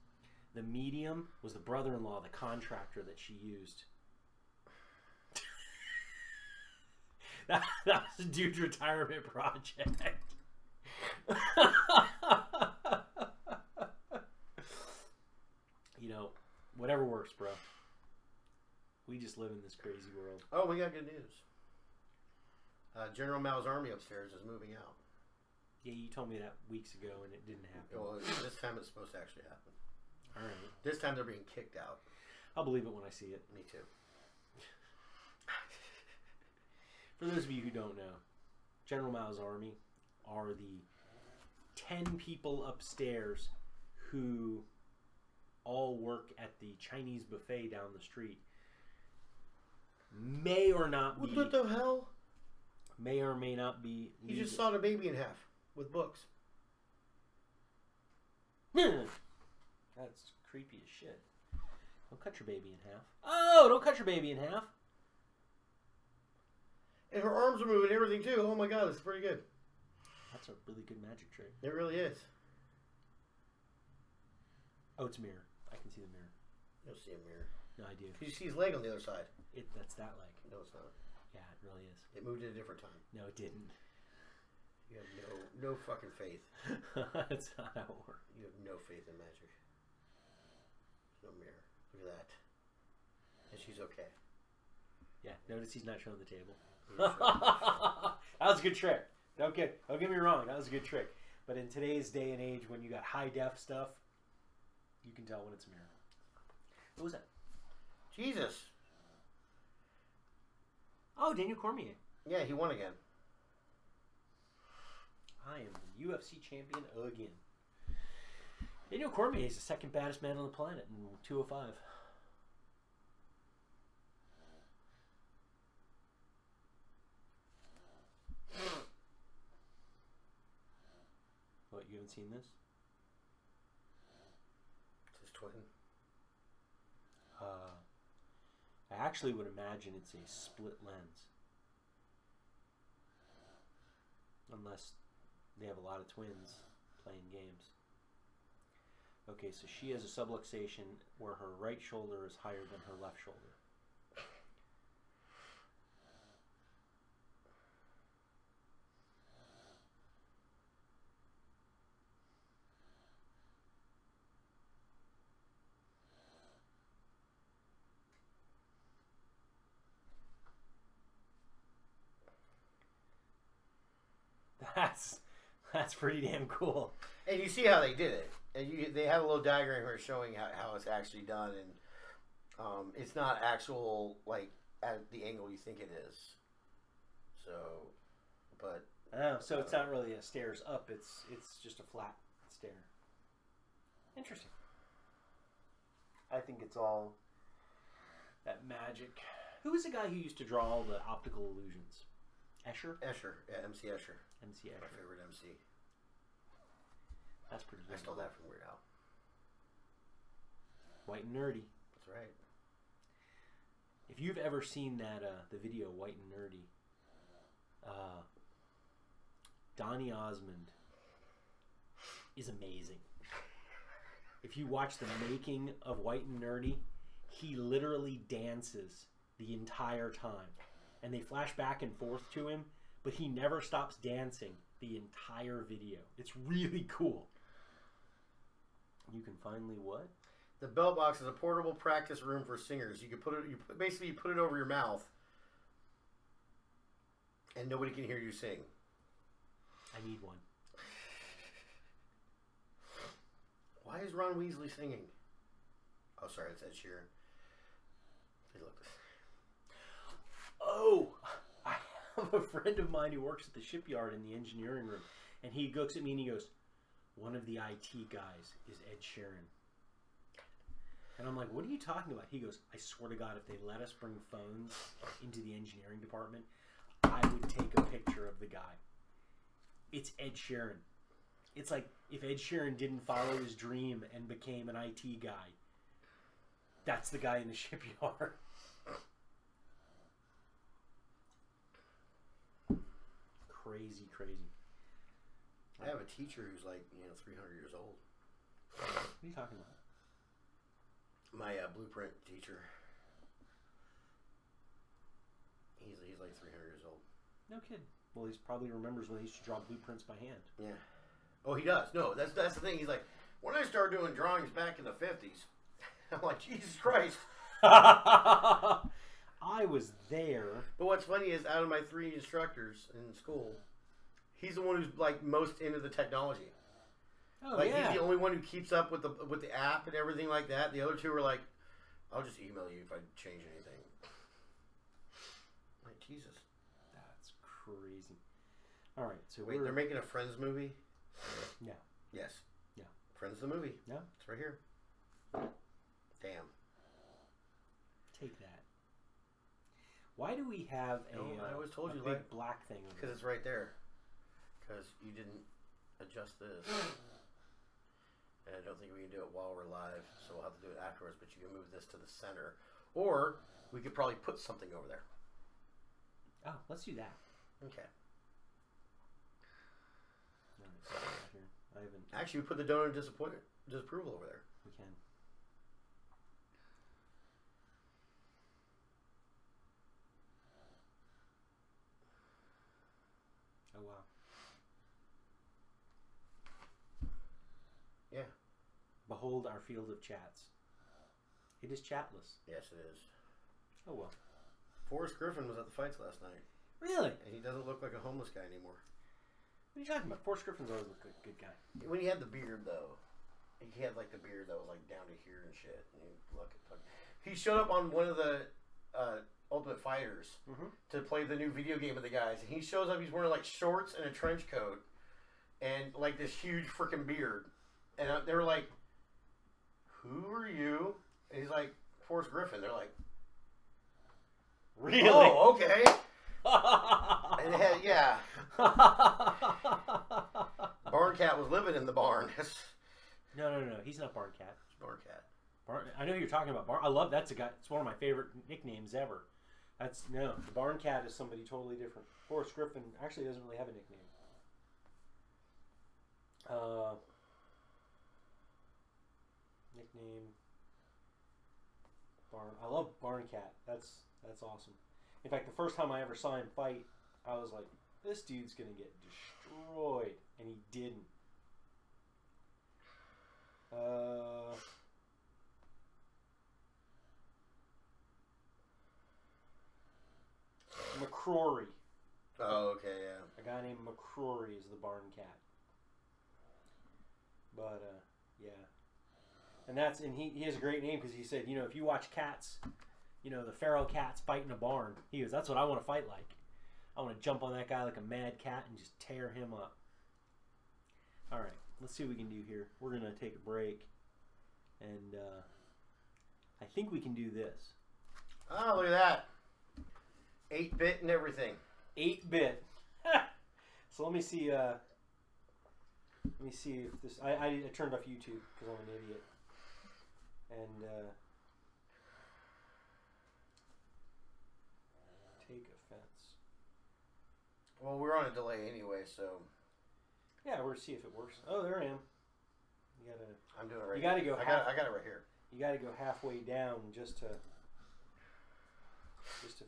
the medium was the brother-in-law of the contractor that she used. that was a dude's retirement project. You know, whatever works, bro. We just live in this crazy world. Oh, we got good news. General Mao's army upstairs is moving out. Yeah, you told me that weeks ago, and it didn't happen. Well, this time it's supposed to actually happen. All right. This time they're being kicked out. I'll believe it when I see it. Me too. For those of you who don't know, General Mao's army are the 10 people upstairs who all work at the Chinese buffet down the street. May or not be. What the hell? May or may not be. He just sawed a baby in half with books. That's creepy as shit. Don't cut your baby in half. Oh, don't cut your baby in half. And her arms are moving and everything too. Oh my god, it's pretty good. That's a really good magic trick. It really is. Oh, it's a mirror. I can see the mirror. You don't see a mirror. No, I do. You see his leg on the other side. That's that leg. No, it's not. Yeah, it really is. It moved at a different time. No, it didn't. You have no fucking faith. That's not how it works. You have no faith in magic. There's no mirror. Look at that. And she's okay. Yeah, notice he's not showing the table. That was a good trick. Don't get me wrong. That was a good trick. But in today's day and age, when you got high def stuff, you can tell when it's a mirror. What was that? Jesus. Oh, Daniel Cormier. Yeah, he won again. I am the UFC champion again. Daniel Cormier is the second baddest man on the planet in 205. What, you haven't seen this? It's his twin. I actually would imagine it's a split lens. Unless they have a lot of twins playing games. Okay, so she has a subluxation where her right shoulder is higher than her left shoulder. That's pretty damn cool. And you see how they did it. And they have a little diagram here showing how it's actually done, and it's not actual like at the angle you think it is. So, but oh, so it's not really a stairs up. It's just a flat stair. Interesting. I think it's all that magic. Who was the guy who used to draw all the optical illusions? Escher? Escher, yeah, MC Escher. MC Escher. My favorite MC. That's pretty good. I stole that from Weird Al. White and Nerdy. That's right. If you've ever seen that the video White and Nerdy, Donny Osmond is amazing. If you watch the making of White and Nerdy, he literally dances the entire time. And they flash back and forth to him, but he never stops dancing the entire video. It's really cool. You can finally what? The bell box is a portable practice room for singers. You can put it. Basically you put it over your mouth, and nobody can hear you sing. I need one. Why is Ron Weasley singing? Oh, sorry, it's Ed Sheeran. Hey, look. Oh, I have a friend of mine who works at the shipyard in the engineering room, and he looks at me and he goes, "One of the IT guys is Ed Sheeran." And I'm like, "What are you talking about?" He goes, "I swear to God, if they let us bring phones into the engineering department, I would take a picture of the guy. It's Ed Sheeran. It's like if Ed Sheeran didn't follow his dream and became an IT guy, that's the guy in the shipyard." Crazy, crazy. I have a teacher who's like 300 years old. What are you talking about? My blueprint teacher. He's like 300 years old. No kid. Well, he probably remembers when he used to draw blueprints by hand. Yeah. Oh, he does. No, that's the thing. He's like, when I started doing drawings back in the 50s, I'm like, Jesus Christ. I was there. But what's funny is, out of my 3 instructors in school, he's the one who's like most into the technology. Oh, like yeah. he's the only one who keeps up with the app and everything like that. The other 2 are like, I'll just email you if I change anything. Like, Jesus. That's crazy. All right, so wait, they're making a Friends movie? Yeah. Yes. Yeah. Friends the movie. Yeah. It's right here. Damn. Take that. Why do we have I always told you, big like, black thing? Because it's right there. Because you didn't adjust this. And I don't think we can do it while we're live, so we'll have to do it afterwards. But you can move this to the center. Or we could probably put something over there. Oh, let's do that. Okay. I haven't. Actually, we put the donor disapproval over there. We can. Oh, wow. Yeah. Behold our field of chats. It is chatless. Yes, it is. Oh, well. Forrest Griffin was at the fights last night. Really? And he doesn't look like a homeless guy anymore. What are you talking about? Forrest Griffin's always a good guy. When he had the beard, though, he had like the beard that was like down to here and shit. And he showed up on one of the Ultimate Fighters to play the new video game with the guys. And he shows up, he's wearing like shorts and a trench coat and like this huge freaking beard. And they were like, "Who are you?" And he's like, "Forrest Griffin." They're like, "Really? Oh, okay." And they had, yeah. Barn Cat was living in the barn. No. He's not Barn Cat. It's Barn Cat. I know who you're talking about. I love that's a guy. It's one of my favorite nicknames ever. The Barn Cat is somebody totally different. Forrest Griffin actually doesn't really have a nickname. Nickname Barn. I love Barn Cat. That's awesome. In fact, the first time I ever saw him fight, I was like, this dude's gonna get destroyed, and he didn't. McCrory. Oh, okay, yeah. A guy named McCrory is the Barn Cat. But yeah, and he has a great name because he said, if you watch cats, the feral cats fight in a barn. He goes, that's what I want to fight like. I want to jump on that guy like a mad cat and just tear him up. All right, let's see what we can do here. We're gonna take a break, and I think we can do this. Oh, look at that! 8-bit and everything. 8-bit. So let me see. Let me see if this. I turned off YouTube because I'm an idiot. And take offense. Well, we're on a delay anyway, so. Yeah, we're gonna see if it works. Oh, there I am. You gotta. I'm doing it right. You gotta go. I got it right here. You gotta go halfway down just to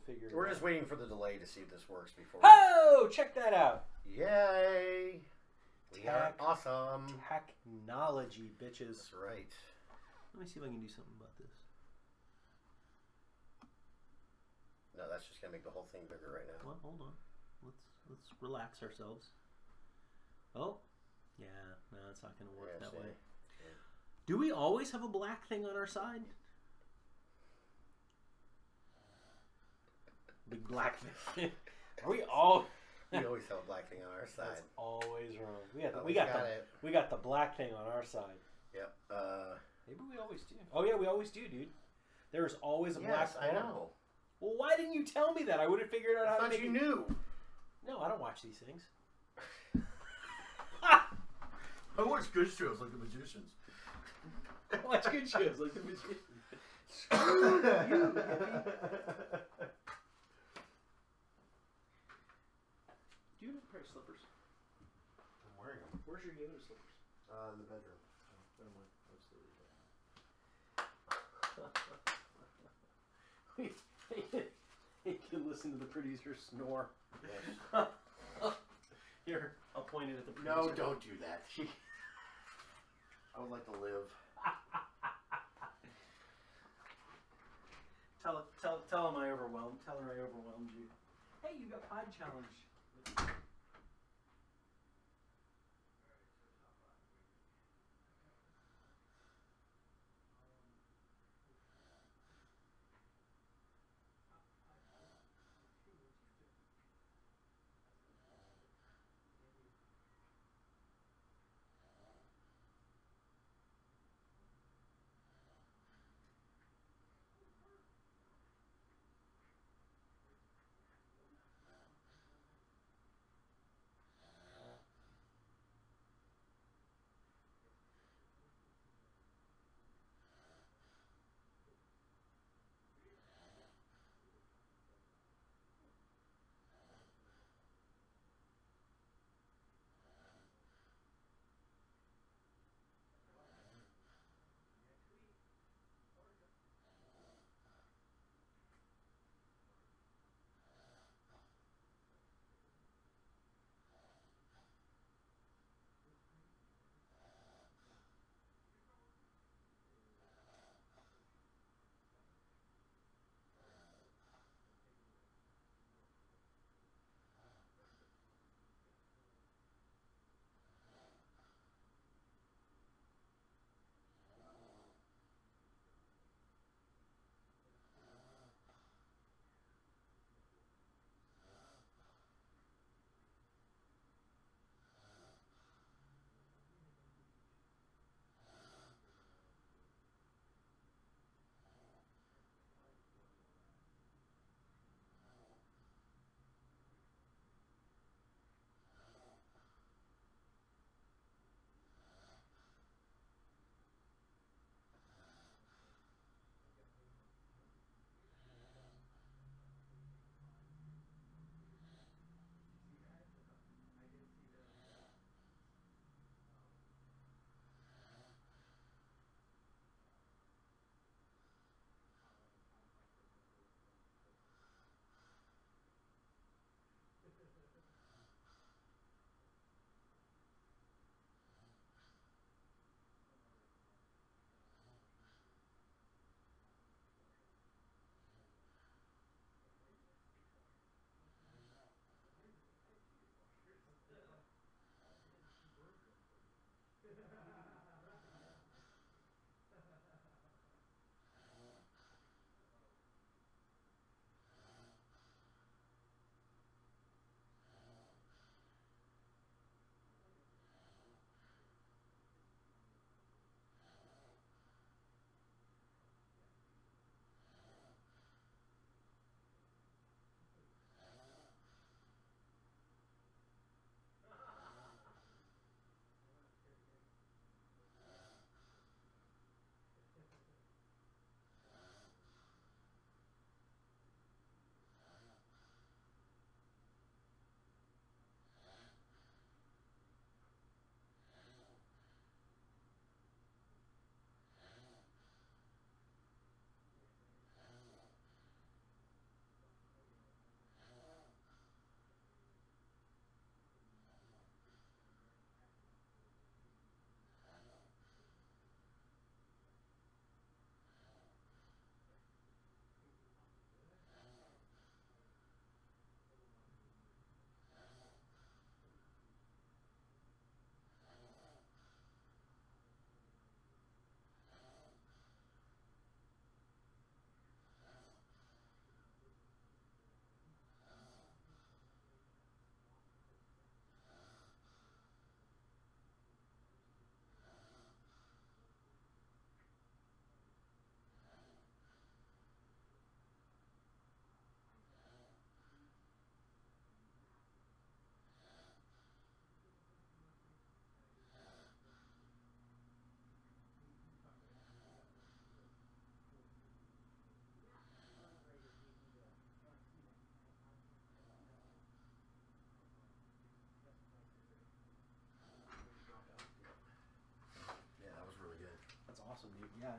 figure it out. We're just waiting for the delay to see if this works before. Oh, check that out! Yay! We are awesome. Technology, bitches. That's right. Let me see if I can do something about this. No, that's just gonna make the whole thing bigger right now. Well, hold on. Let's relax ourselves. Oh, yeah. No, it's not gonna work that way. Yeah. Do we always have a black thing on our side? Big black thing. Are we all? We always have a black thing on our side. That's always wrong. We got the black thing on our side. Yep. Maybe we always do. Oh yeah, we always do, dude. There's always a black thing. I know. Well, why didn't you tell me that? I would have figured out how to make you knew. No, I don't watch these things. I watch good shows like The Magicians. I watch good shows like The Magicians. Screw you, hippie. Do you have a pair of slippers? I'm wearing them. Where's your Yoda slippers? In the bedroom. You can listen to the producer snore. Yes. Here, I'll point it at the producer. No, don't do that. I would like to live. Tell him I overwhelmed. Tell her I overwhelmed you. Hey, you got Pod Challenge.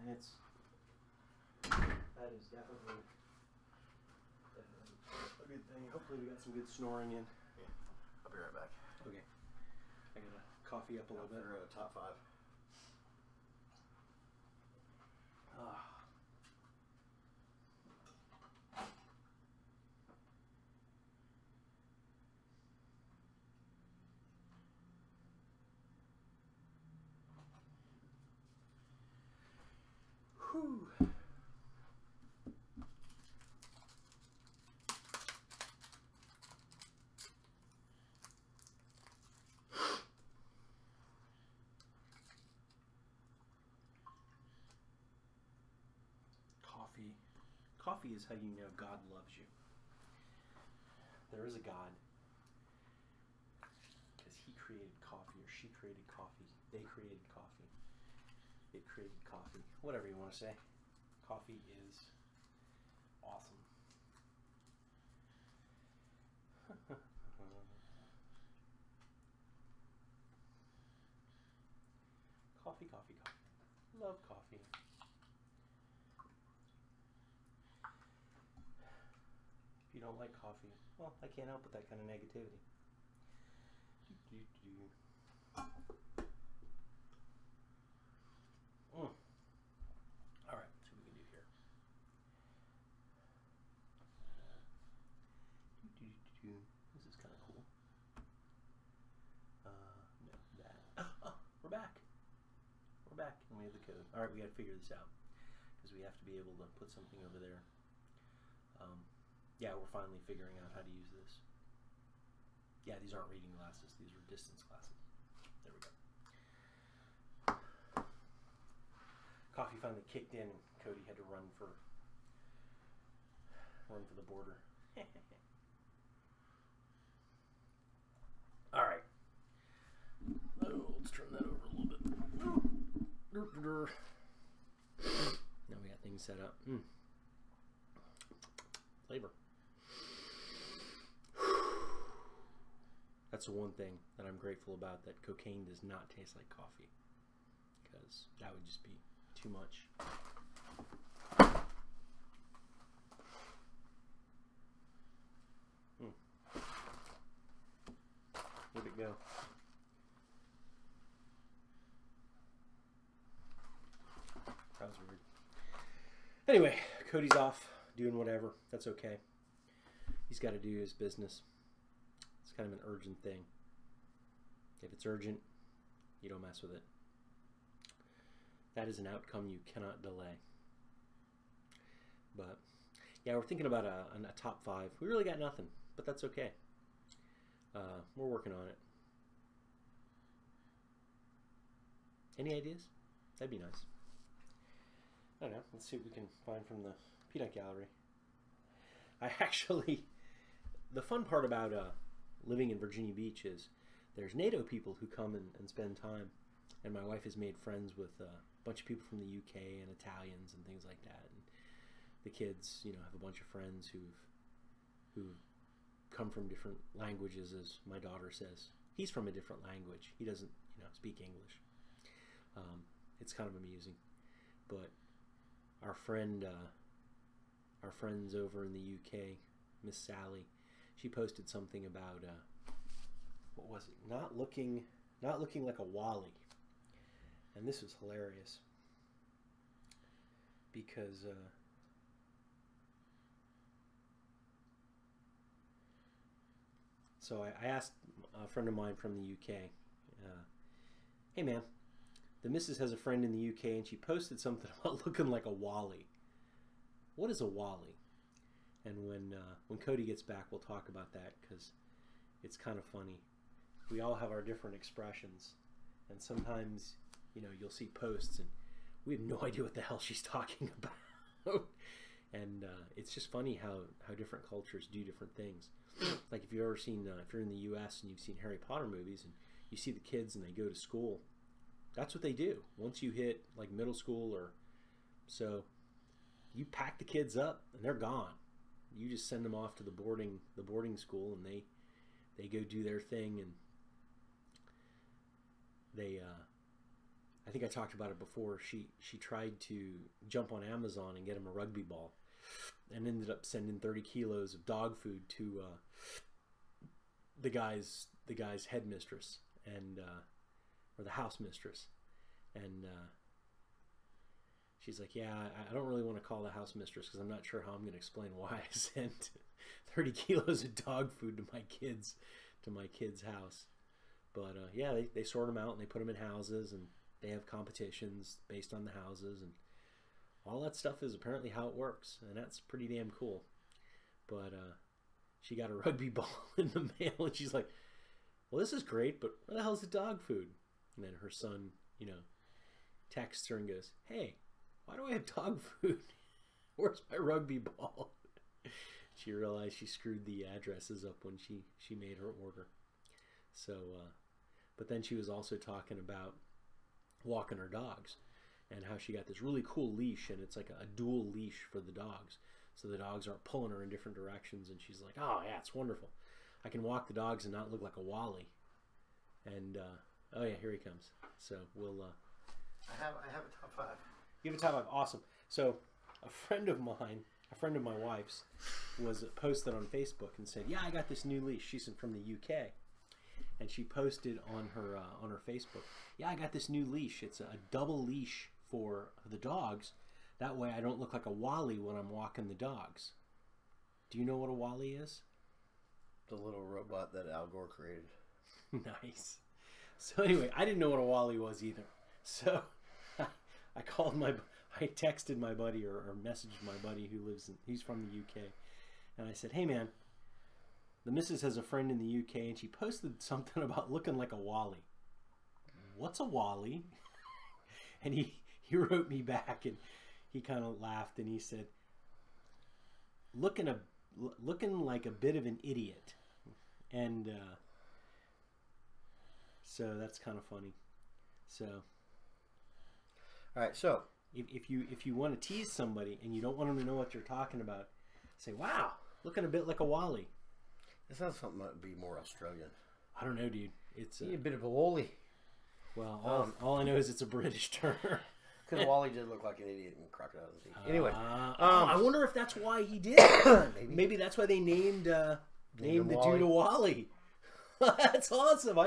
that is definitely a good thing. Hopefully we got some good snoring in. Yeah, I'll be right back. Okay. I gotta coffee up a little bit. Top 5. Whew. Coffee is how you know God loves you. There is a God because He created coffee, or she created coffee. They created coffee. It created coffee. Whatever you want to say. Coffee is awesome. Coffee, coffee, coffee. Love coffee. If you don't like coffee, well, I can't help with that kind of negativity. All right, let's see what we can do here. This is kind of cool. No, that. Oh, we're back. We're back, and we have the code. All right, we got to figure this out because we have to be able to put something over there. Yeah, we're finally figuring out how to use this. Yeah, these aren't reading glasses. These are distance glasses. There we go. Coffee finally kicked in, and Cody had to run for the border. All right. Oh, let's turn that over a little bit. Now we got things set up. Flavor. That's the one thing that I'm grateful about, that cocaine does not taste like coffee, because that would just be too much. Where'd it go? That was weird. Anyway, Cody's off doing whatever. That's okay. He's got to do his business. It's kind of an urgent thing. If it's urgent, you don't mess with it. That is an outcome you cannot delay. But yeah, we're thinking about a top 5. We really got nothing, but that's okay. We're working on it. Any ideas? That'd be nice. I don't know. Let's see what we can find from the peanut gallery. I actually, the fun part about living in Virginia Beach is there's NATO people who come and spend time, and my wife has made friends with a bunch of people from the UK and Italians and things like that, and the kids, you know, have a bunch of friends who've come from different languages, as my daughter says. He's from a different language. He doesn't, you know, speak English. It's kind of amusing, but our friends over in the UK, Miss Sally, she posted something about what was it? Not looking like a Wally, and this was hilarious because so I asked a friend of mine from the UK, hey man, the missus has a friend in the UK and she posted something about looking like a Wally. What is a Wally? And when Cody gets back, we'll talk about that, because it's kind of funny. We all have our different expressions, and sometimes, you know, you'll see posts and we have no idea what the hell she's talking about. And it's just funny how different cultures do different things. Like if you've ever seen, if you're in the U.S. and you've seen Harry Potter movies and you see the kids and they go to school, that's what they do. Once you hit like middle school or so, you pack the kids up and they're gone. You just send them off to the boarding school, and they go do their thing, and I think I talked about it before. She tried to jump on Amazon and get him a rugby ball, and ended up sending 30 kilos of dog food to the guy's headmistress and or the house mistress, and she's like, yeah, I don't really want to call the house mistress because I'm not sure how I'm going to explain why I sent 30 kilos of dog food to my kids' house. But yeah, they sort them out and they put them in houses, and they have competitions based on the houses, and all that stuff is apparently how it works, and that's pretty damn cool. But she got a rugby ball in the mail, and she's like, well, this is great, but where the hell's the dog food? And then her son, texts her and goes, hey, why do I have dog food? Where's my rugby ball? She realized she screwed the addresses up when she made her order. So, but then she was also talking about walking her dogs and how she got this really cool leash, and it's like a dual leash for the dogs. So the dogs aren't pulling her in different directions, and she's like, oh yeah, it's wonderful. I can walk the dogs and not look like a Wally. And, oh yeah, here he comes. So we'll, I have a top 5. You have a top 5. Awesome. So a friend of my wife's, was posted on Facebook and said, yeah, I got this new leash. She's from the UK. And she posted on her Facebook, yeah, I got this new leash. It's a double leash for the dogs. That way I don't look like a Wally when I'm walking the dogs. Do you know what a Wally is? The little robot that Al Gore created. Nice. So anyway, I didn't know what a Wally was either. So I texted my buddy or messaged my buddy he's from the UK. And I said, hey man, the missus has a friend in the UK, and she posted something about looking like a Wally. What's a Wally? And he wrote me back, and he kind of laughed, and he said, looking like a bit of an idiot. And so that's kind of funny. So, all right. So if you want to tease somebody and you don't want them to know what you're talking about, say, wow, looking a bit like a Wally. It sounds something that would be more Australian. I don't know, dude. It's a bit of a Wally. Well, all I know is it's a British term. Because Wally did look like an idiot in Crocodile Dundee. Anyway, I wonder if that's why he did. Maybe that's why they named the dude a Wally. That's awesome.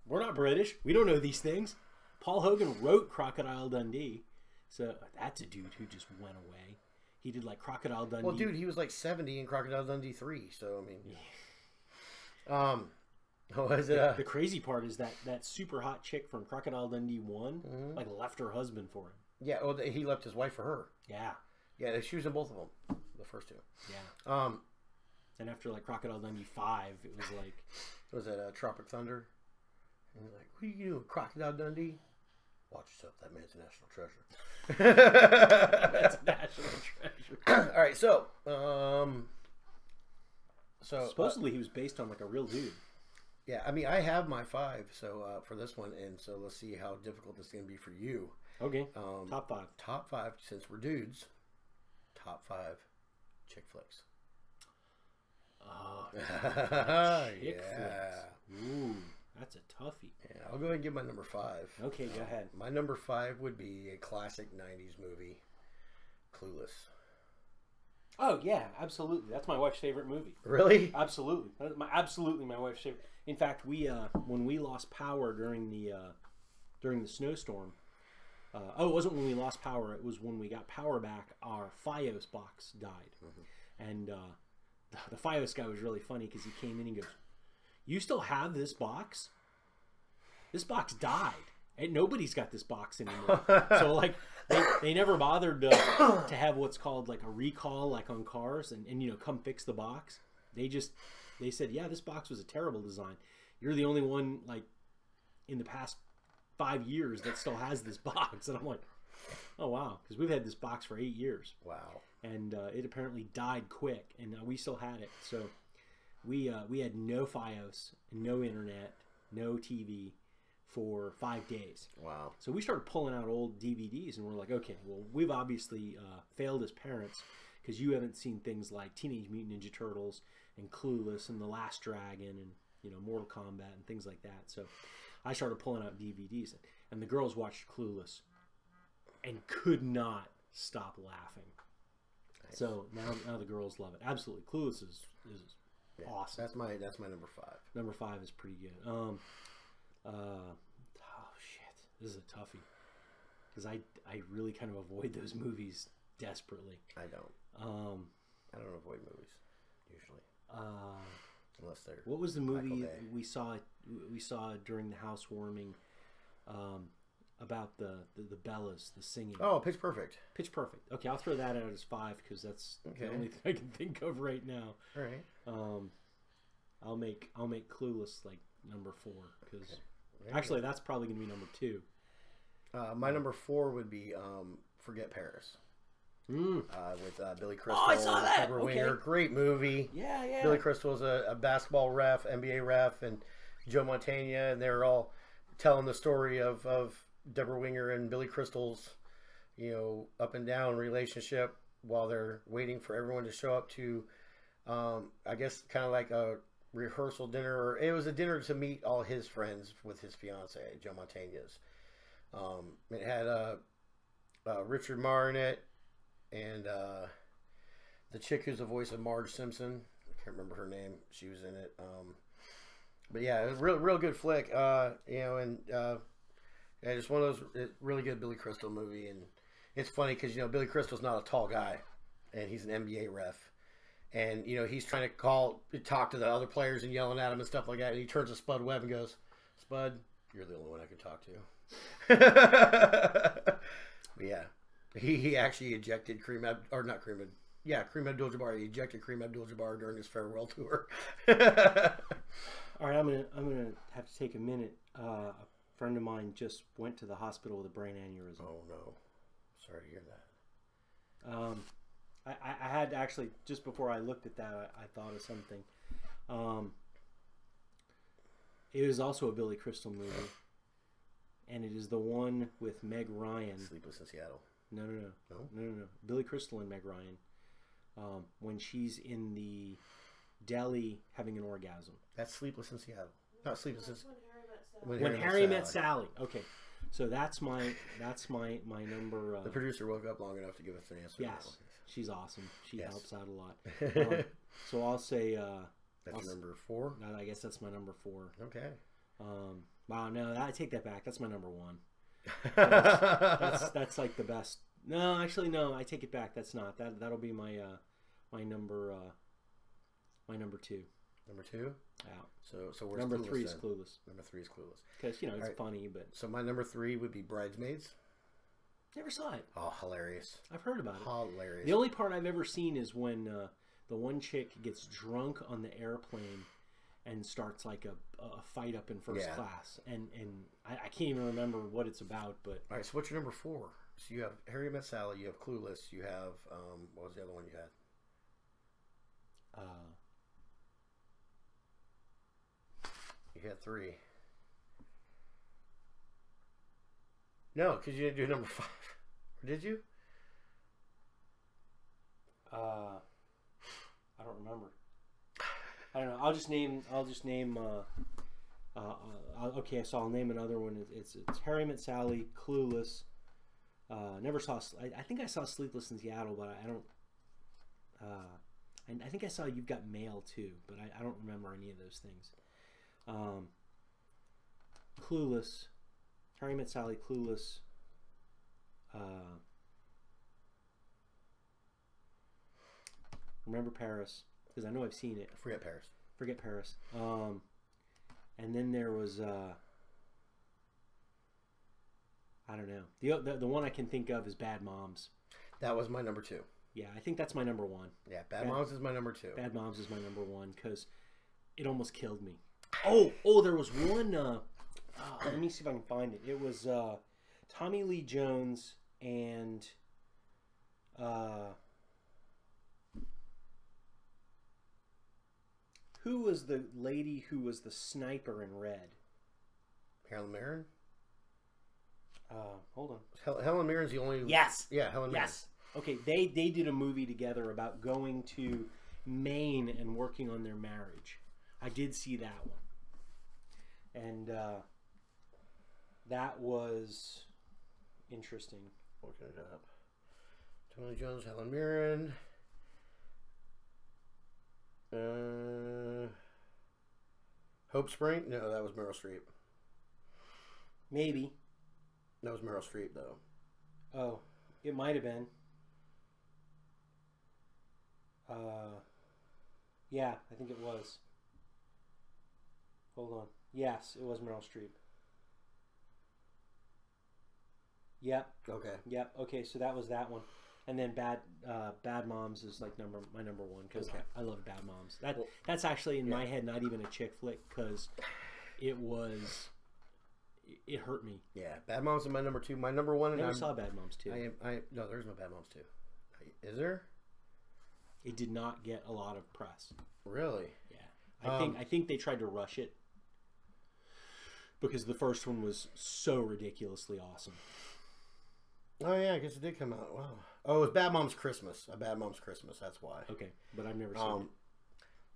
We're not British. We don't know these things. Paul Hogan wrote Crocodile Dundee, so that's a dude who just went away. He did like Crocodile Dundee. Well, dude, he was like 70 in Crocodile Dundee 3. So I mean, the crazy part is that super hot chick from Crocodile Dundee 1 like left her husband for him. Yeah, well, he left his wife for her. Yeah, she was in both of them, the first two. Yeah. And after like Crocodile Dundee 5, it was like, was that Tropic Thunder? And he's like, what are you doing, Crocodile Dundee? Watch yourself, that man's a national treasure. That's a national treasure. All right, so supposedly he was based on like a real dude. Yeah, I mean, I have my 5 for this one, and so let's see how difficult this is going to be for you. Okay. Top 5. Top 5, since we're dudes. Top 5 chick flicks. Oh, chick flicks. Ooh, that's a toughie. Yeah, I'll go ahead and give my number 5. Okay, go ahead. My number 5 would be a classic 90s movie, Clueless. Oh yeah, absolutely. That's my wife's favorite movie. Really? Absolutely. Absolutely my wife's favorite. In fact, we when we lost power during the snowstorm. It wasn't when we lost power. It was when we got power back. Our FiOS box died, and the FiOS guy was really funny because he came in and goes, "You still have this box? This box died, and nobody's got this box anymore." So like they never bothered to have what's called like a recall, like on cars, and come fix the box. They said, yeah, this box was a terrible design. You're the only one like in the past 5 years that still has this box. And I'm like, oh wow, because we've had this box for 8 years. Wow. And it apparently died quick, and we still had it. So we had no FiOS, no internet, no TV for 5 days. Wow. So we started pulling out old DVDs, and we're like, okay, well, we've obviously failed as parents because you haven't seen things like Teenage Mutant Ninja Turtles and Clueless and The Last Dragon and Mortal Kombat and things like that. So I started pulling out DVDs. and the girls watched Clueless and could not stop laughing. Nice. So now the girls love it. Absolutely, Clueless is awesome. That's my number 5. Number 5 is pretty good. Oh shit, this is a toughie because I really kind of avoid those movies desperately. I don't avoid movies usually. Unless they're what was the movie we saw during the housewarming about the Bellas, the singing? Oh, Pitch Perfect. Pitch Perfect. Okay, I'll throw that out as 5 because that's the only thing I can think of right now. All right. I'll make Clueless like number 4 because actually that's probably gonna be number 2. My number 4 would be Forget Paris. With Billy Crystal. Oh, I saw that. Deborah Winger. Great movie. Yeah. Billy Crystal was a basketball ref, NBA ref, and Joe Montana, and they were all telling the story of Deborah Winger and Billy Crystal's, up and down relationship while they're waiting for everyone to show up to, I guess, kind of like a rehearsal dinner. Or it was a dinner to meet all his friends with his fiance, Joe Montana's. It had Richard Marr in it. And the chick who's the voice of Marge Simpson, I can't remember her name. She was in it. But yeah, it was a real good flick. Just one of those really good Billy Crystal movie. And it's funny because Billy Crystal's not a tall guy, and he's an NBA ref. And he's trying to talk to the other players and yelling at him and stuff like that. And he turns to Spud Webb and goes, "Spud, you're the only one I can talk to." But yeah. He actually ejected Kareem Abdul-Jabbar. He ejected Kareem Abdul-Jabbar during his farewell tour. All right, I'm gonna have to take a minute. A friend of mine just went to the hospital with a brain aneurysm. Oh no, sorry to hear that. I had actually just before I looked at that, I thought of something. It was also a Billy Crystal movie, and it is the one with Meg Ryan. Sleepless in Seattle. No. Billy Crystal and Meg Ryan. When she's in the deli having an orgasm. That's Sleepless in Seattle. Not Sleepless in Seattle. When Harry Met Sally. Okay, so that's my number. The producer woke up long enough to give us an answer. Yes, she's awesome. She helps out a lot. So I'll say that's your number 4. I guess that's my number 4. Okay. Wow, no, I take that back. That's my number 1. That's like the best. No, actually, no. I take it back. That's not. That'll be my number 2. Number 2. Yeah. So where's number Clueless 3 is then? Clueless. Number 3 is Clueless. Because it's funny, but so my number 3 would be Bridesmaids. Never saw it. Oh, hilarious! I've heard about it. Hilarious. The only part I've ever seen is when the one chick gets drunk on the airplane and starts like a fight up in first class, and I can't even remember what it's about. But all right, so what's your number 4? So you have Harry Met Sally, you have Clueless, you have what was the other one you had? You had 3. No, because you didn't do number 5. Or did you? I don't remember. I don't know. I'll just name. Okay, so I'll name another one. It's Harry Met Sally, Clueless. Never saw. I think I saw Sleepless in Seattle, but I don't. I think I saw You've Got Mail too, but I don't remember any of those things. Clueless, Harry Met Sally, Clueless. Remember Paris, because I know I've seen it. Forget Paris. Forget Paris. And then there was I don't know. The one I can think of is Bad Moms. That was my number 2. Yeah, I think that's my number 1. Yeah, Bad Moms is my number 2. Bad Moms is my number 1 because it almost killed me. Oh, there was one. Let me see if I can find it. It was Tommy Lee Jones and who was the lady who was the sniper in Red? Helen Mirren? Hold on. Helen Mirren's the only... Yes. Yeah, Helen Mirren. Yes. Okay, they did a movie together about going to Maine and working on their marriage. I did see that one. And That was interesting. Looking it up. Tony Jones, Helen Mirren. Hope Spring? No, that was Meryl Streep. Maybe. That was Meryl Streep, though. Oh, it might have been. Yeah, I think it was. Hold on. Yes, it was Meryl Streep. Yep. Okay. Yep. Okay, so that was that one. And then Bad Moms is like my number one because I love Bad Moms. That's actually in my head not even a chick flick because it hurt me. Yeah, Bad Moms is my number 2. My number 1. I never saw Bad Moms 2. No, there's no Bad Moms 2. Is there? It did not get a lot of press. Really? Yeah. I think they tried to rush it because the first one was so ridiculously awesome. Oh yeah, I guess it did come out. Wow. Oh, it was Bad Moms Christmas. A Bad Moms Christmas. That's why. Okay, but I've never seen it.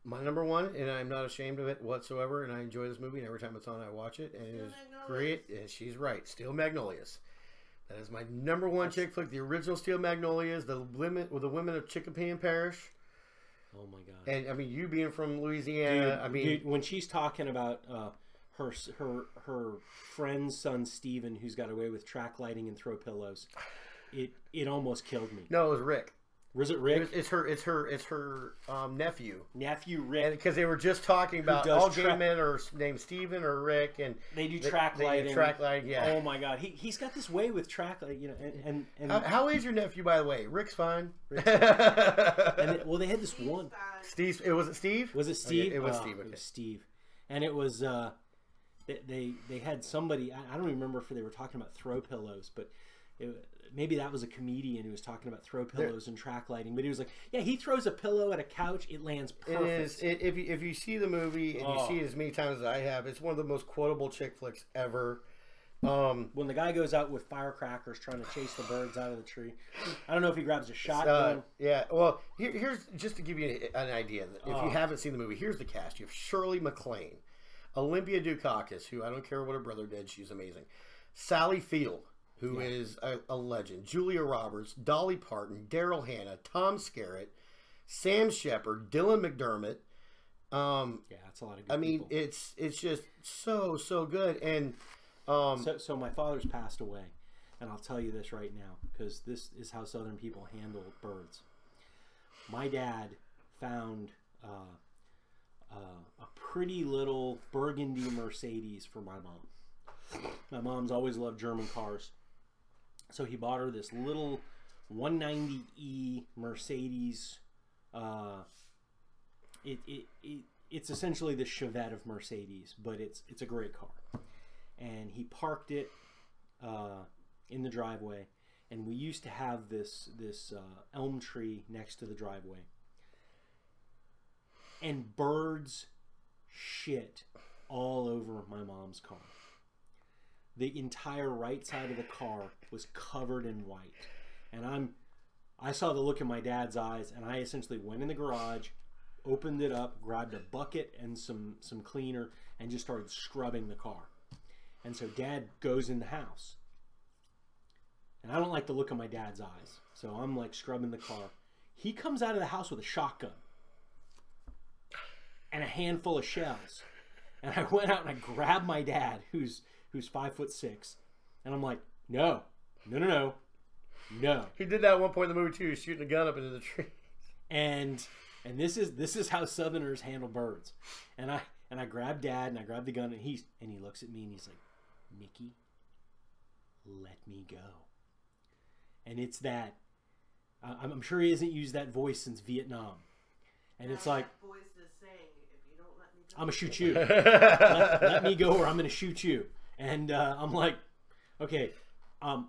My number 1, and I'm not ashamed of it whatsoever, and I enjoy this movie, and every time it's on, I watch it, and it is great. And she's right. Steel Magnolias. That is my number 1 chick flick. The original Steel Magnolias. The women of Chicopee Parish. Oh my god. And I mean, you being from Louisiana, dude, when she's talking about her friend's son Steven, who's got away with track lighting and throw pillows, it almost killed me. No, it was Rick. Was it Rick? It's her nephew. Nephew Rick. Because they were just talking about all gay men are named Steven or Rick, and they do track lighting. Do track lighting, yeah. Oh my god, he's got this way with track lighting, you know. And how is your nephew, by the way? Rick's fine. And they had this one. Steve. Was it Steve? Was it Steve? Okay, it was Steve. Okay. It was Steve, and it was they had somebody. I don't remember if they were talking about throw pillows, but. Maybe that was a comedian who was talking about throw pillows and track lighting, but he was like, "Yeah, he throws a pillow at a couch, it lands perfect." If you see the movie and you see it as many times as I have, it's one of the most quotable chick flicks ever. When the guy goes out with firecrackers trying to chase the birds out of the tree, I don't know if he grabs a shotgun. Yeah, well, here's just to give you an idea. If you haven't seen the movie, here's the cast. You have Shirley MacLaine, Olympia Dukakis, who I don't care what her brother did, she's amazing. Sally Field, who is a legend. Julia Roberts, Dolly Parton, Daryl Hannah, Tom Skerritt, Sam Shepard, Dylan McDermott. It's a lot of good people. it's just so good. And so my father's passed away, and I'll tell you this right now because this is how Southern people handle birds. My dad found a pretty little burgundy Mercedes for my mom. My mom's always loved German cars. So he bought her this little 190E Mercedes. It's essentially the Chevette of Mercedes, but it's a great car. And he parked it in the driveway, and we used to have this elm tree next to the driveway. And birds shit all over my mom's car. The entire right side of the car was covered in white. And I saw the look in my dad's eyes, and I essentially went in the garage, opened it up, grabbed a bucket and some cleaner, and just started scrubbing the car. And so Dad goes in the house. And I don't like the look of my dad's eyes. So I'm like scrubbing the car. He comes out of the house with a shotgun and a handful of shells. And I went out and I grabbed my dad, who's 5'6", and I'm like, no. He did that at one point in the movie too, shooting a gun up into the tree. And this is how Southerners handle birds. And I grabbed Dad and I grabbed the gun, and he looks at me and he's like, Mickey, let me go. And it's that. I'm sure he hasn't used that voice since Vietnam. And it's like, that voice is saying, if you don't let me go, I'm gonna shoot you. let me go, or I'm gonna shoot you. And I'm like, okay, I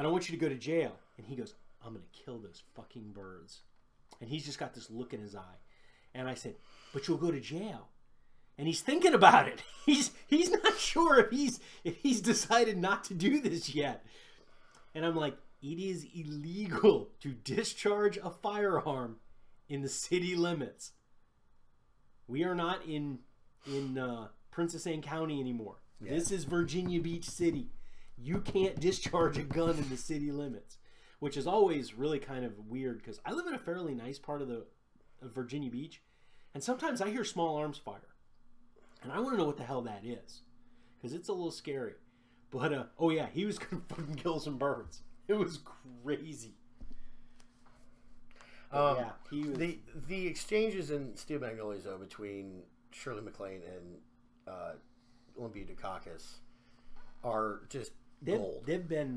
don't want you to go to jail. And he goes, I'm gonna kill those fucking birds. And he's just got this look in his eye. And I said, but you'll go to jail. And he's thinking about it. He's not sure if he's decided not to do this yet. And I'm like, it is illegal to discharge a firearm in the city limits. We are not in Princess Anne County anymore. Yeah. This is Virginia Beach City. You can't discharge a gun in the city limits, which is always really kind of weird because I live in a fairly nice part of Virginia Beach, and sometimes I hear small arms fire, and I want to know what the hell that is because it's a little scary. But oh yeah, he was gonna fucking kill some birds. It was crazy. Yeah, he was... the exchanges in Steel Magnolias though between Shirley MacLaine and Olympia Dukakis are just gold. They've been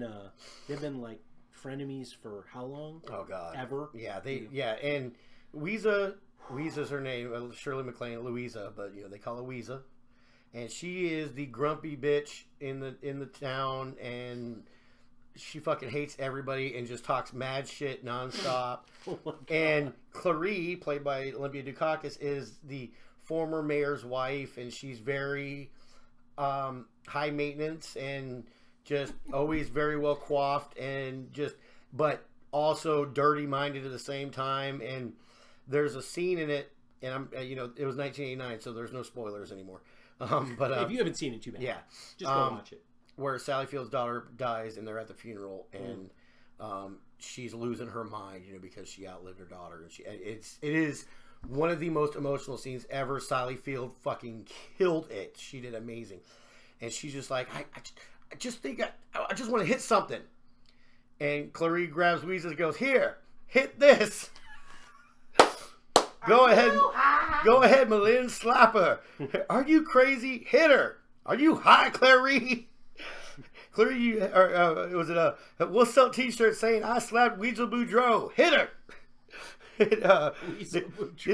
like frenemies for how long? Oh God, ever? Yeah, and Weeza's her name, Shirley MacLaine, Louisa, but they call her Weeza, and she is the grumpy bitch in the town, and she fucking hates everybody and just talks mad shit nonstop. Oh and Clary, played by Olympia Dukakis, is the former mayor's wife, and she's very high maintenance and just always very well coiffed and but also dirty minded at the same time. And there's a scene in it, and it was 1989, so there's no spoilers anymore. But if you haven't seen it, too bad. Yeah, just go watch it. Where Sally Field's daughter dies, and they're at the funeral, and she's losing her mind, because she outlived her daughter, and it is one of the most emotional scenes ever. Sally Field fucking killed it. She did amazing, and she's just like, I just think I just want to hit something, and Clary grabs Weezer and goes, "Here, hit this." Go ahead, Malin, slap her. Are you crazy? Hit her. Are you high, Clary? Clary, was it a we'll sell T-shirts saying I slapped Weasel Boudreaux? Hit her. Is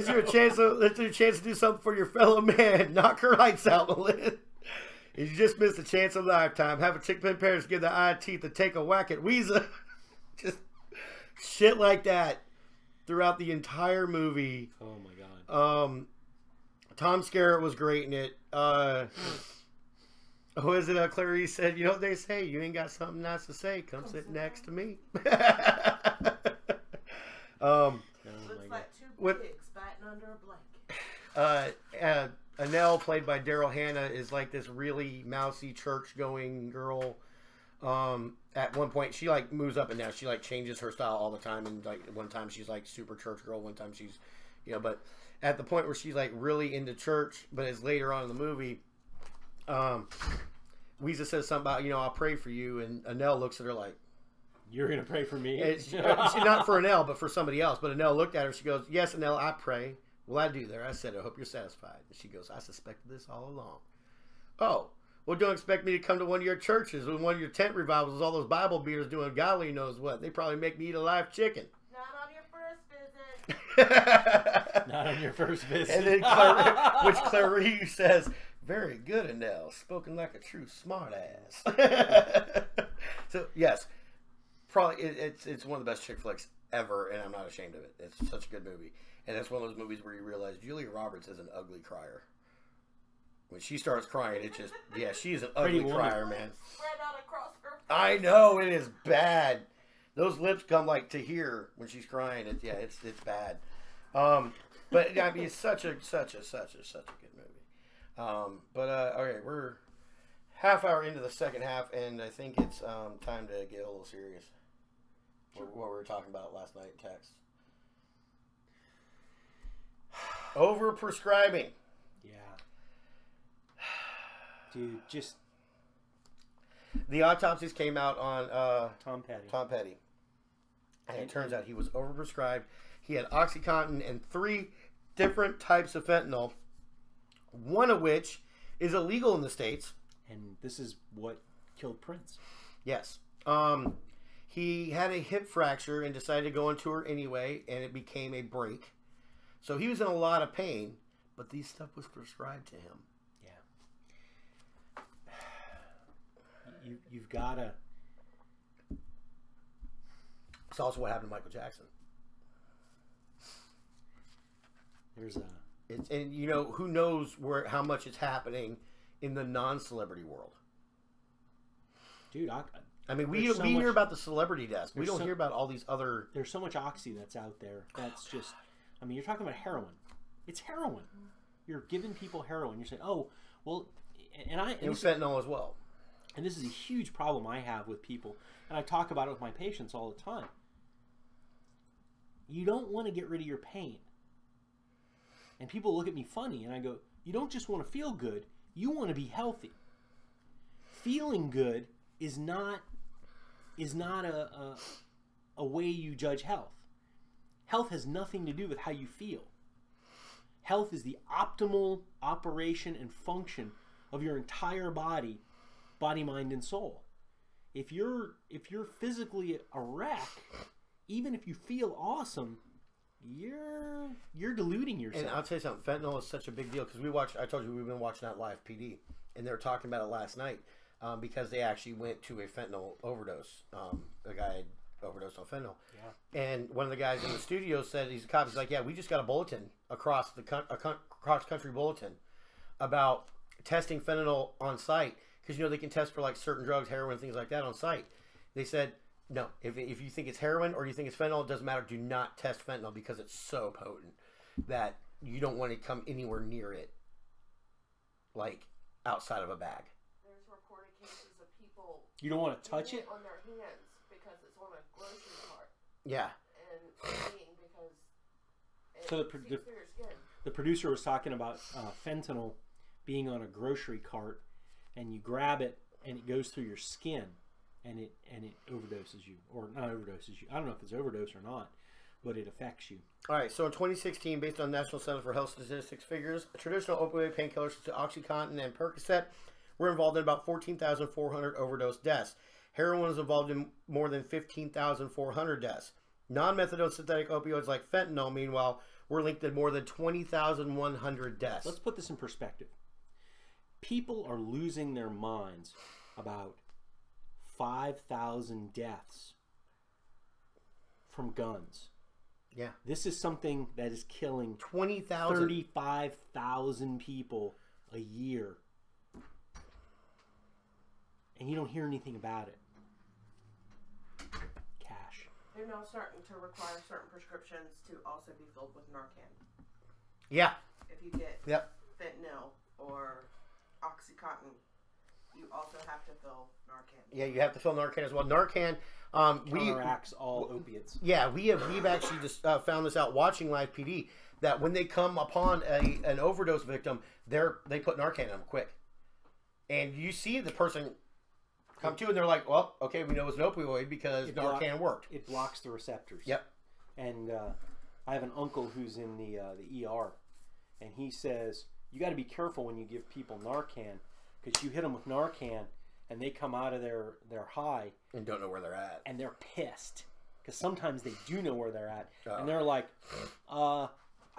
there a chance to do something for your fellow man? Knock her lights out, Malin. You just missed a chance of a lifetime. Have a chickpin parents give the eye teeth to take a whack at Weezer. Just shit like that throughout the entire movie. Oh my God. Tom Skerritt was great in it. Who is it? Clarice said, "You know what they say? You ain't got something nice to say. Come sit next to me." Looks like two pigs biting under a blanket. Annelle, played by Daryl Hannah, is like this really mousy church-going girl. At one point, she moves up and down. She changes her style all the time. And one time she's super church girl. One time she's, But at the point where she's really into church, but it's later on in the movie. Weezer says something about, I'll pray for you, and Annelle looks at her like, "You're gonna pray for me?" She, not for Annelle, but for somebody else. But Annelle looked at her. She goes, "Yes, Annelle, I pray." "Well, I do there." I said, "I hope you're satisfied." And she goes, "I suspected this all along." "Oh, well, don't expect me to come to one of your churches when one of your tent revivals, all those Bible beaters doing golly knows what. They probably make me eat a live chicken." Not on your first visit. Not on your first visit. And then Clary says, "Very good, Annelle. Spoken like a true smartass." So yes, probably it's one of the best chick flicks ever, and I'm not ashamed of it. It's such a good movie, and it's one of those movies where you realize Julia Roberts is an ugly crier. When she starts crying, it's just she's an ugly crier, man. Spread out across her face. I know, it is bad. Those lips come to here when she's crying. It's bad. But I mean, it's such a good movie. Okay, we're half hour into the second half, and I think it's time to get a little serious. What we were talking about last night in text. Overprescribing. Yeah. Dude, just... The autopsies came out on Tom Petty. And it turns out he was overprescribed. He had OxyContin and 3 different types of fentanyl, one of which is illegal in the States. And this is what killed Prince. Yes. He had a hip fracture and decided to go on tour anyway, and it became a break. So he was in a lot of pain, but this stuff was prescribed to him. Yeah. You've got to... It's also what happened to Michael Jackson. There's a... And who knows how much it's happening in the non-celebrity world. Dude, I mean, we hear about the celebrity deaths. We don't hear about all these other... There's so much oxy that's out there. That's just... I mean, you're talking about heroin. It's heroin. You're giving people heroin. You're saying, oh, well... and fentanyl as well. And this is a huge problem I have with people, and I talk about it with my patients all the time. You don't want to get rid of your pain. And people look at me funny, and I go, you don't just want to feel good, you want to be healthy. Feeling good is not a way you judge health. Health has nothing to do with how you feel. Health is the optimal operation and function of your entire body, mind, and soul. If you're physically a wreck, even if you feel awesome, you're deluding yourself. And I'll tell you something, fentanyl is such a big deal because I told you we've been watching that live PD, and they were talking about it last night because they actually went to a fentanyl overdose. A guy had overdosed on fentanyl. Yeah. And one of the guys in the studio said, he's a cop, he's like, yeah, we just got a bulletin across country bulletin about testing fentanyl on site because, they can test for like certain drugs, heroin, things like that on site. They said, no, if you think it's heroin or you think it's fentanyl, it doesn't matter. Do not test fentanyl because it's so potent that you don't want to come anywhere near it, like outside of a bag. There's reported cases of people. You don't want to touch it on their hands because it's on a grocery cart. Yeah. And eating because it so through your skin. The producer was talking about fentanyl being on a grocery cart, and you grab it and it goes through your skin. And it overdoses you, or not overdoses you. I don't know if it's overdose or not, but it affects you. All right. So in 2016, based on National Center for Health Statistics figures, traditional opioid painkillers such as OxyContin and Percocet were involved in about 14,400 overdose deaths. Heroin was involved in more than 15,400 deaths. Non-methadone synthetic opioids like fentanyl, meanwhile, were linked to more than 20,100 deaths. Let's put this in perspective. People are losing their minds about 5,000 deaths from guns. Yeah. This is something that is killing 20,000, 35,000 people a year. And you don't hear anything about it. Cash. They're now starting to require certain prescriptions to also be filled with Narcan. Yeah. If you get fentanyl or OxyContin, you also have to fill Narcan. Yeah, you have to fill Narcan as well. Narcan counteracts all opiates. Yeah, we've actually just found this out watching live PD that when they come upon an overdose victim, they put Narcan in them quick, and you see the person come to and they're like, well, okay, we know it's an opioid because Narcan worked. It blocks the receptors. Yep. And I have an uncle who's in the ER, and he says you got to be careful when you give people Narcan. Because you hit them with Narcan, and they come out of their high. And don't know where they're at. And they're pissed. Because sometimes they do know where they're at. Oh. And they're like, I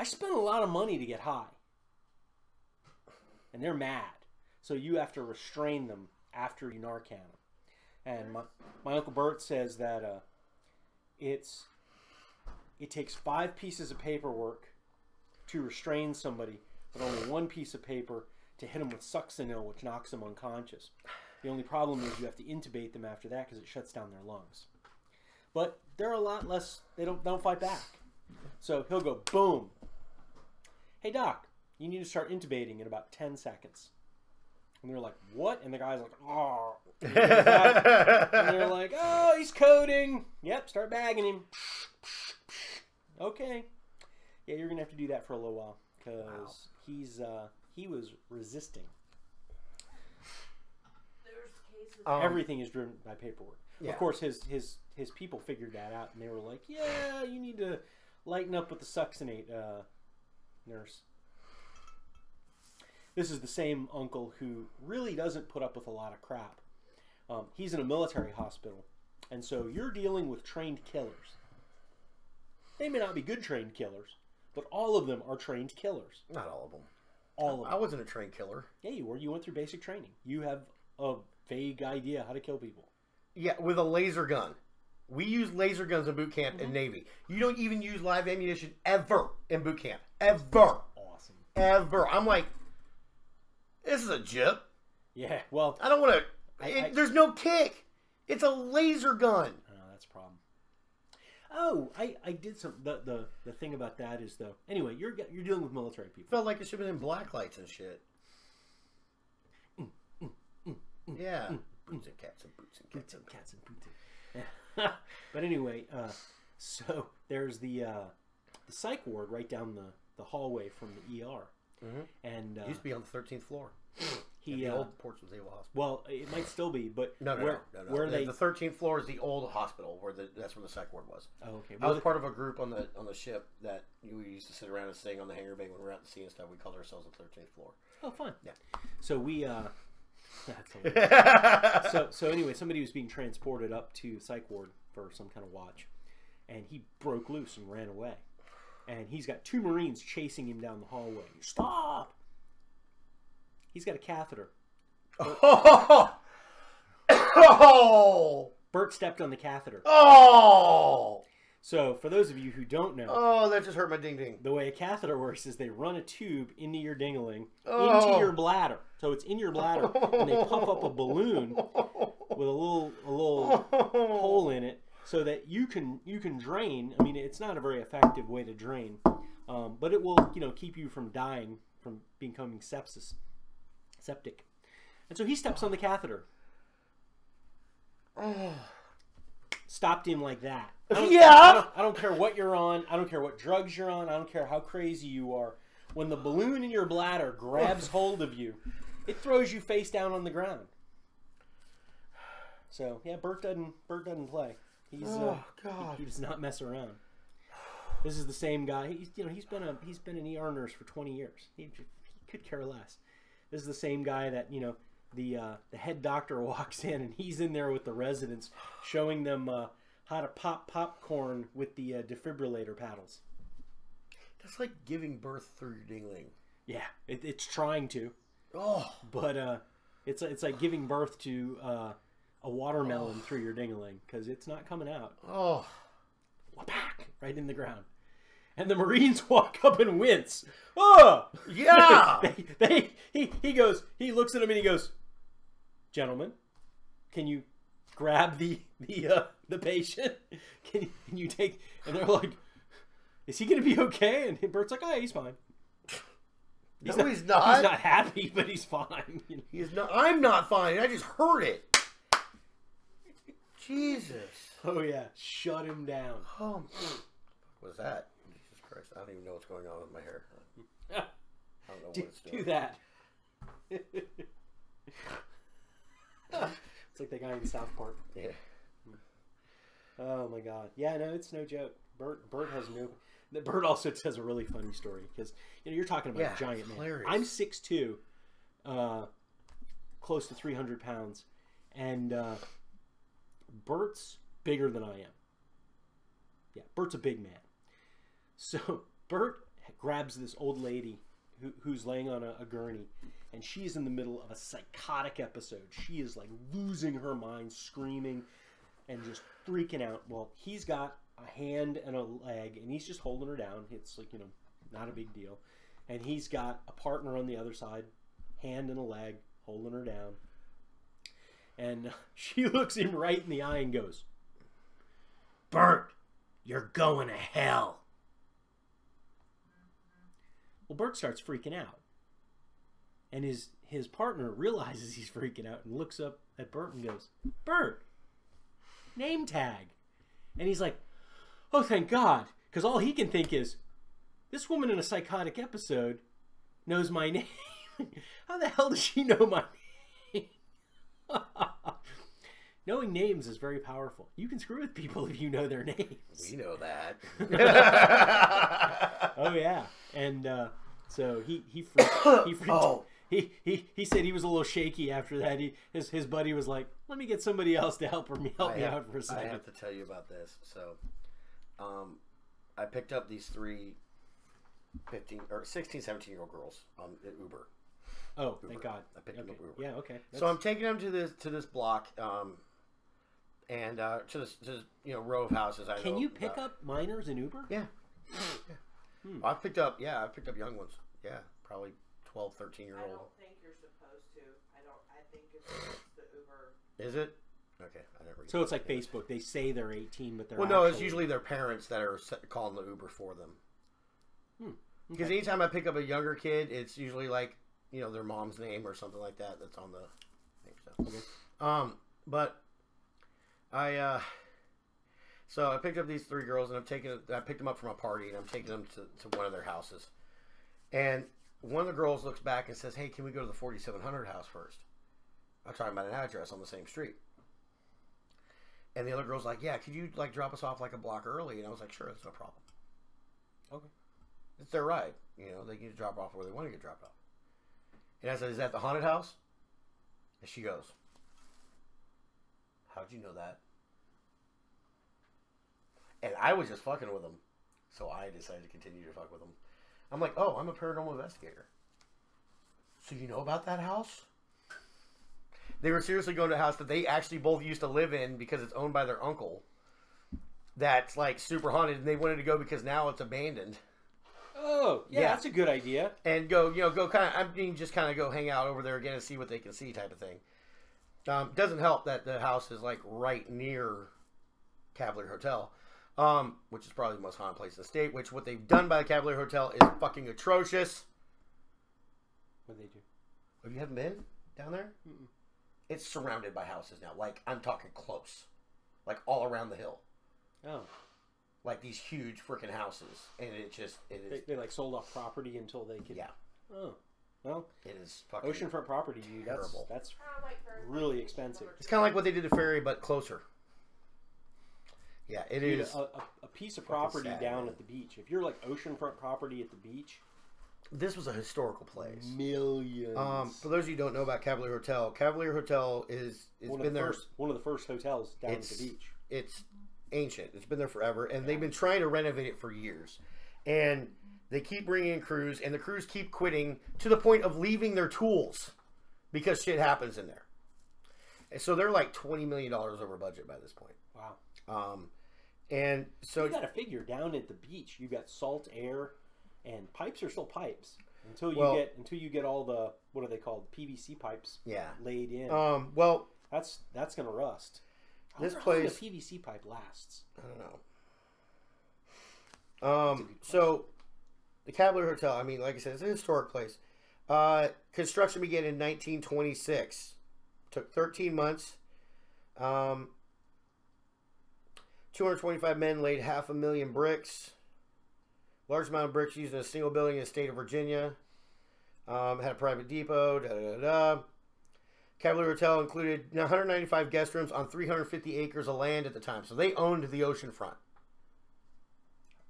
spent a lot of money to get high. And they're mad. So you have to restrain them after you Narcan them. And my Uncle Bert says that it takes 5 pieces of paperwork to restrain somebody, but only 1 piece of paper to hit them with succinil, which knocks them unconscious. The only problem is you have to intubate them after that because it shuts down their lungs. But they're a lot less, they don't fight back. So he'll go, boom. Hey, doc, you need to start intubating in about 10 seconds. And they're like, what? And the guy's like, oh. And they're like, oh, he's coding. Yep, start bagging him. Okay. Yeah, you're going to have to do that for a little while because he was resisting. There's cases. Everything is driven by paperwork. Yeah. Of course, his people figured that out, and they were like, "Yeah, you need to lighten up with the succinate, nurse." This is the same uncle who really doesn't put up with a lot of crap. He's in a military hospital, and so you're dealing with trained killers. They may not be good trained killers, but all of them are trained killers. Not all of them. All of them. I wasn't a trained killer. Yeah, you were. You went through basic training. You have a vague idea how to kill people. Yeah, with a laser gun. We use laser guns in boot camp in Navy. You don't even use live ammunition ever in boot camp. Ever. Awesome. Ever. I'm like, this is a jip. Yeah, well. I don't want to. There's no kick. It's a laser gun. Oh, that's a problem. Oh, I did some. The thing about that is, though. Anyway, you're dealing with military people. Felt like it should have been in black lights and shit. Yeah. Boots and cats and boots and cats and cats and boots. But anyway, so there's the psych ward right down the hallway from the ER. And it used to be on the 13th floor. The old Portsmouth Naval Hospital. Well, it might still be, but no. Where the 13th floor is the old hospital, that's where the psych ward was. Oh, okay. I was part of a group on the ship that we used to sit around and sing on the hangar bay when we were out to sea and stuff. We called ourselves the 13th floor. Oh, fun. Yeah. So we that's so anyway, somebody was being transported up to psych ward for some kind of watch, and he broke loose and ran away. And he's got 2 Marines chasing him down the hallway. Stop! He's got a catheter. Bert stepped on the catheter. Oh! So, for those of you who don't know... Oh, that just hurt my ding-ding. The way a catheter works is they run a tube into your ding-a-ling, into your bladder. So, it's in your bladder, and they pump up a balloon with a little hole in it so that you can drain. I mean, it's not a very effective way to drain, but it will, keep you from dying, from becoming septic. And so he steps on the catheter. Stopped him like that. I don't care what you're on. I don't care what drugs you're on. I don't care how crazy you are. When the balloon in your bladder grabs hold of you, it throws you face down on the ground. So yeah, Bert doesn't play. He does not mess around. This is the same guy. He's been an ER nurse for 20 years. He could care less. This is the same guy that the head doctor walks in, and he's in there with the residents, showing them how to pop popcorn with the defibrillator paddles. That's like giving birth through your dingling. Yeah, it's trying to. Oh, but it's like giving birth to a watermelon through your dingling, because it's not coming out. Oh, whack, right in the ground. And the Marines walk up and wince. Oh, yeah. He looks at him and he goes, "Gentlemen, can you grab the patient? Can you take?" And they're like, "Is he going to be okay?" And Bert's like, "Oh, he's fine." He's not. He's not happy, but he's fine. He's not. I'm not fine. I just heard it. Jesus. Oh yeah, shut him down. Oh, what was that? Jesus Christ! I don't even know what's going on with my hair. I don't know what it's doing. Do that. It's like the guy in South Park. Yeah. Oh my God. Yeah, no, it's no joke. Bert has no. Bert also has a really funny story because you're talking about a giant man. Hilarious. I'm 6'2", close to 300 pounds, and Bert's bigger than I am. Yeah, Bert's a big man. So Bert grabs this old lady who's laying on a gurney, and she's in the middle of a psychotic episode. She is like losing her mind, screaming, and just freaking out. Well, he's got a hand and a leg, and he's just holding her down. It's like, not a big deal. And he's got a partner on the other side, hand and a leg, holding her down. And she looks him right in the eye and goes, "Bert, you're going to hell." Well, Bert starts freaking out. And his partner realizes he's freaking out and looks up at Bert and goes, "Bert, name tag." And he's like, "Oh, thank God." Because all he can think is, this woman in a psychotic episode knows my name. How the hell does she know my name? Knowing names is very powerful. You can screw with people if you know their names. We know that. Oh yeah, and so he freaked. Oh. He said he was a little shaky after that. His buddy was like, "Let me get somebody else to help me out for a second." I have to tell you about this. So, I picked up these 3 16, 17-year-old girls on Uber. Oh, Uber. thank God! I picked them up Uber. Yeah, okay. So I'm taking them to this block, and to this row of houses. Can you pick up minors in Uber? Yeah. I've picked up young ones. Yeah, probably 12, 13-year-old. I don't think you're supposed to. I think it's the Uber. Is it? Okay, I never. So it's like Facebook. They say they're 18, but they're no. It's usually their parents that are calling the Uber for them. Because anytime I pick up a younger kid, it's usually like their mom's name or something like that that's on the think so. Okay. But so I picked up these 3 girls, and I picked them up from a party, and I'm taking them to one of their houses. And one of the girls looks back and says, "Hey, can we go to the 4700 house first?" I'm talking about an address on the same street. And the other girl's like, "Yeah, could you like drop us off like a block early?" And I was like, "Sure, that's no problem." Okay. It's their ride. You know, they get to drop off where they want to get dropped off. And I said, "Is that the haunted house?" And she goes, "How'd you know that?" And I was just fucking with them. So I decided to continue to fuck with them. I'm like, "Oh, I'm a paranormal investigator. So you know about that house?" They were seriously going to a house that they actually both used to live in because it's owned by their uncle. That's like super haunted, and they wanted to go because now it's abandoned. Oh, yeah, that's a good idea. And go kind of, I mean, just kind of go hang out over there again and see what they can see type of thing. Doesn't help that the house is like right near Cavalier Hotel, which is probably the most haunted place in the state, which what they've done by the Cavalier Hotel is fucking atrocious. What do they do? Have you haven't been down there? Mm-mm. It's surrounded by houses now. Like, I'm talking close. Like, all around the hill. Oh. Like, these huge freaking houses. And it is... They like, sold off property until they could... Yeah. Oh. Well, it is fucking... Oceanfront property, dude. Terrible. That's really expensive. It's kind of like what they did to Ferry, but closer. Yeah, it dude, is... A piece of property sad, down man. at the beach. If you're, like, oceanfront property at the beach... This was a historical place. Millions. For those of you who don't know about Cavalier Hotel is one of the first hotels down at the beach. It's ancient. It's been there forever, and they've been trying to renovate it for years. And they keep bringing in crews, and the crews keep quitting to the point of leaving their tools because shit happens in there. And so they're like $20 million over budget by this point. Wow. And so you got to figure down at the beach, you got salt air. And pipes are still pipes until you get all the, what are they called, PVC pipes laid in. Well, that's gonna rust. This How long place, a PVC pipe lasts. I don't know. So the Cavalier Hotel, I mean, like I said, it's a historic place. Construction began in 1926. Took 13 months. 225 men laid 500,000 bricks. Large amount of bricks used in a single building in the state of Virginia. Had a private depot. Cavalier Hotel included 195 guest rooms on 350 acres of land at the time. So they owned the ocean front.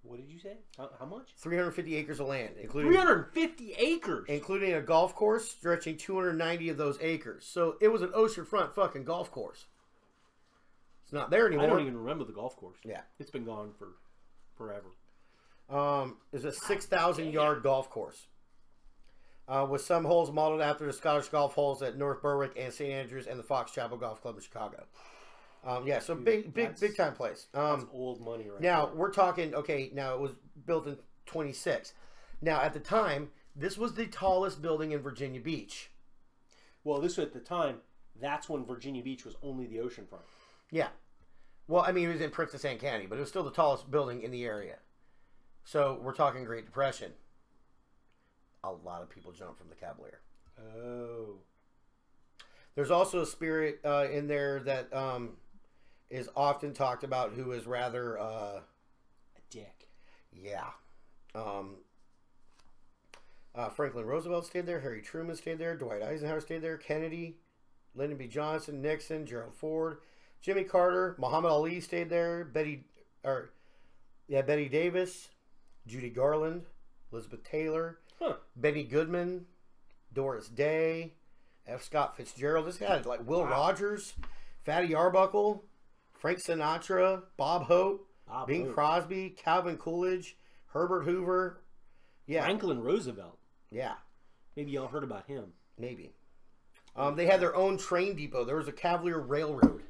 What did you say? How much? 350 acres of land. Including 350 acres? Including a golf course stretching 290 of those acres. So it was an oceanfront fucking golf course. It's not there anymore. I don't even remember the golf course. Yeah. It's been gone for forever. It's a 6,000-yard golf course with some holes modeled after the Scottish golf holes at North Berwick and St. Andrews and the Fox Chapel Golf Club in Chicago. So dude, big time place. That's old money right now, there. we're talking, okay, now it was built in 26. Now, at the time, this was the tallest building in Virginia Beach. Well, this was at the time, that's when Virginia Beach was only the oceanfront. Yeah. Well, I mean, it was in Princess Anne County, but it was still the tallest building in the area. So we're talking Great Depression. A lot of people jumped from the Cavalier. Oh. There's also a spirit in there that is often talked about who is rather... a dick. Yeah. Franklin Roosevelt stayed there. Harry Truman stayed there. Dwight Eisenhower stayed there. Kennedy, Lyndon B. Johnson, Nixon, Gerald Ford, Jimmy Carter, Muhammad Ali stayed there. Betty Davis, Judy Garland, Elizabeth Taylor, Benny Goodman, Doris Day, F. Scott Fitzgerald. This guy, like Will Rogers, Fatty Arbuckle, Frank Sinatra, Bob Hope, Bing Crosby, Calvin Coolidge, Herbert Hoover. Yeah. Franklin Roosevelt. Yeah. Maybe y'all heard about him. Maybe. They had their own train depot. There was a Cavalier Railroad.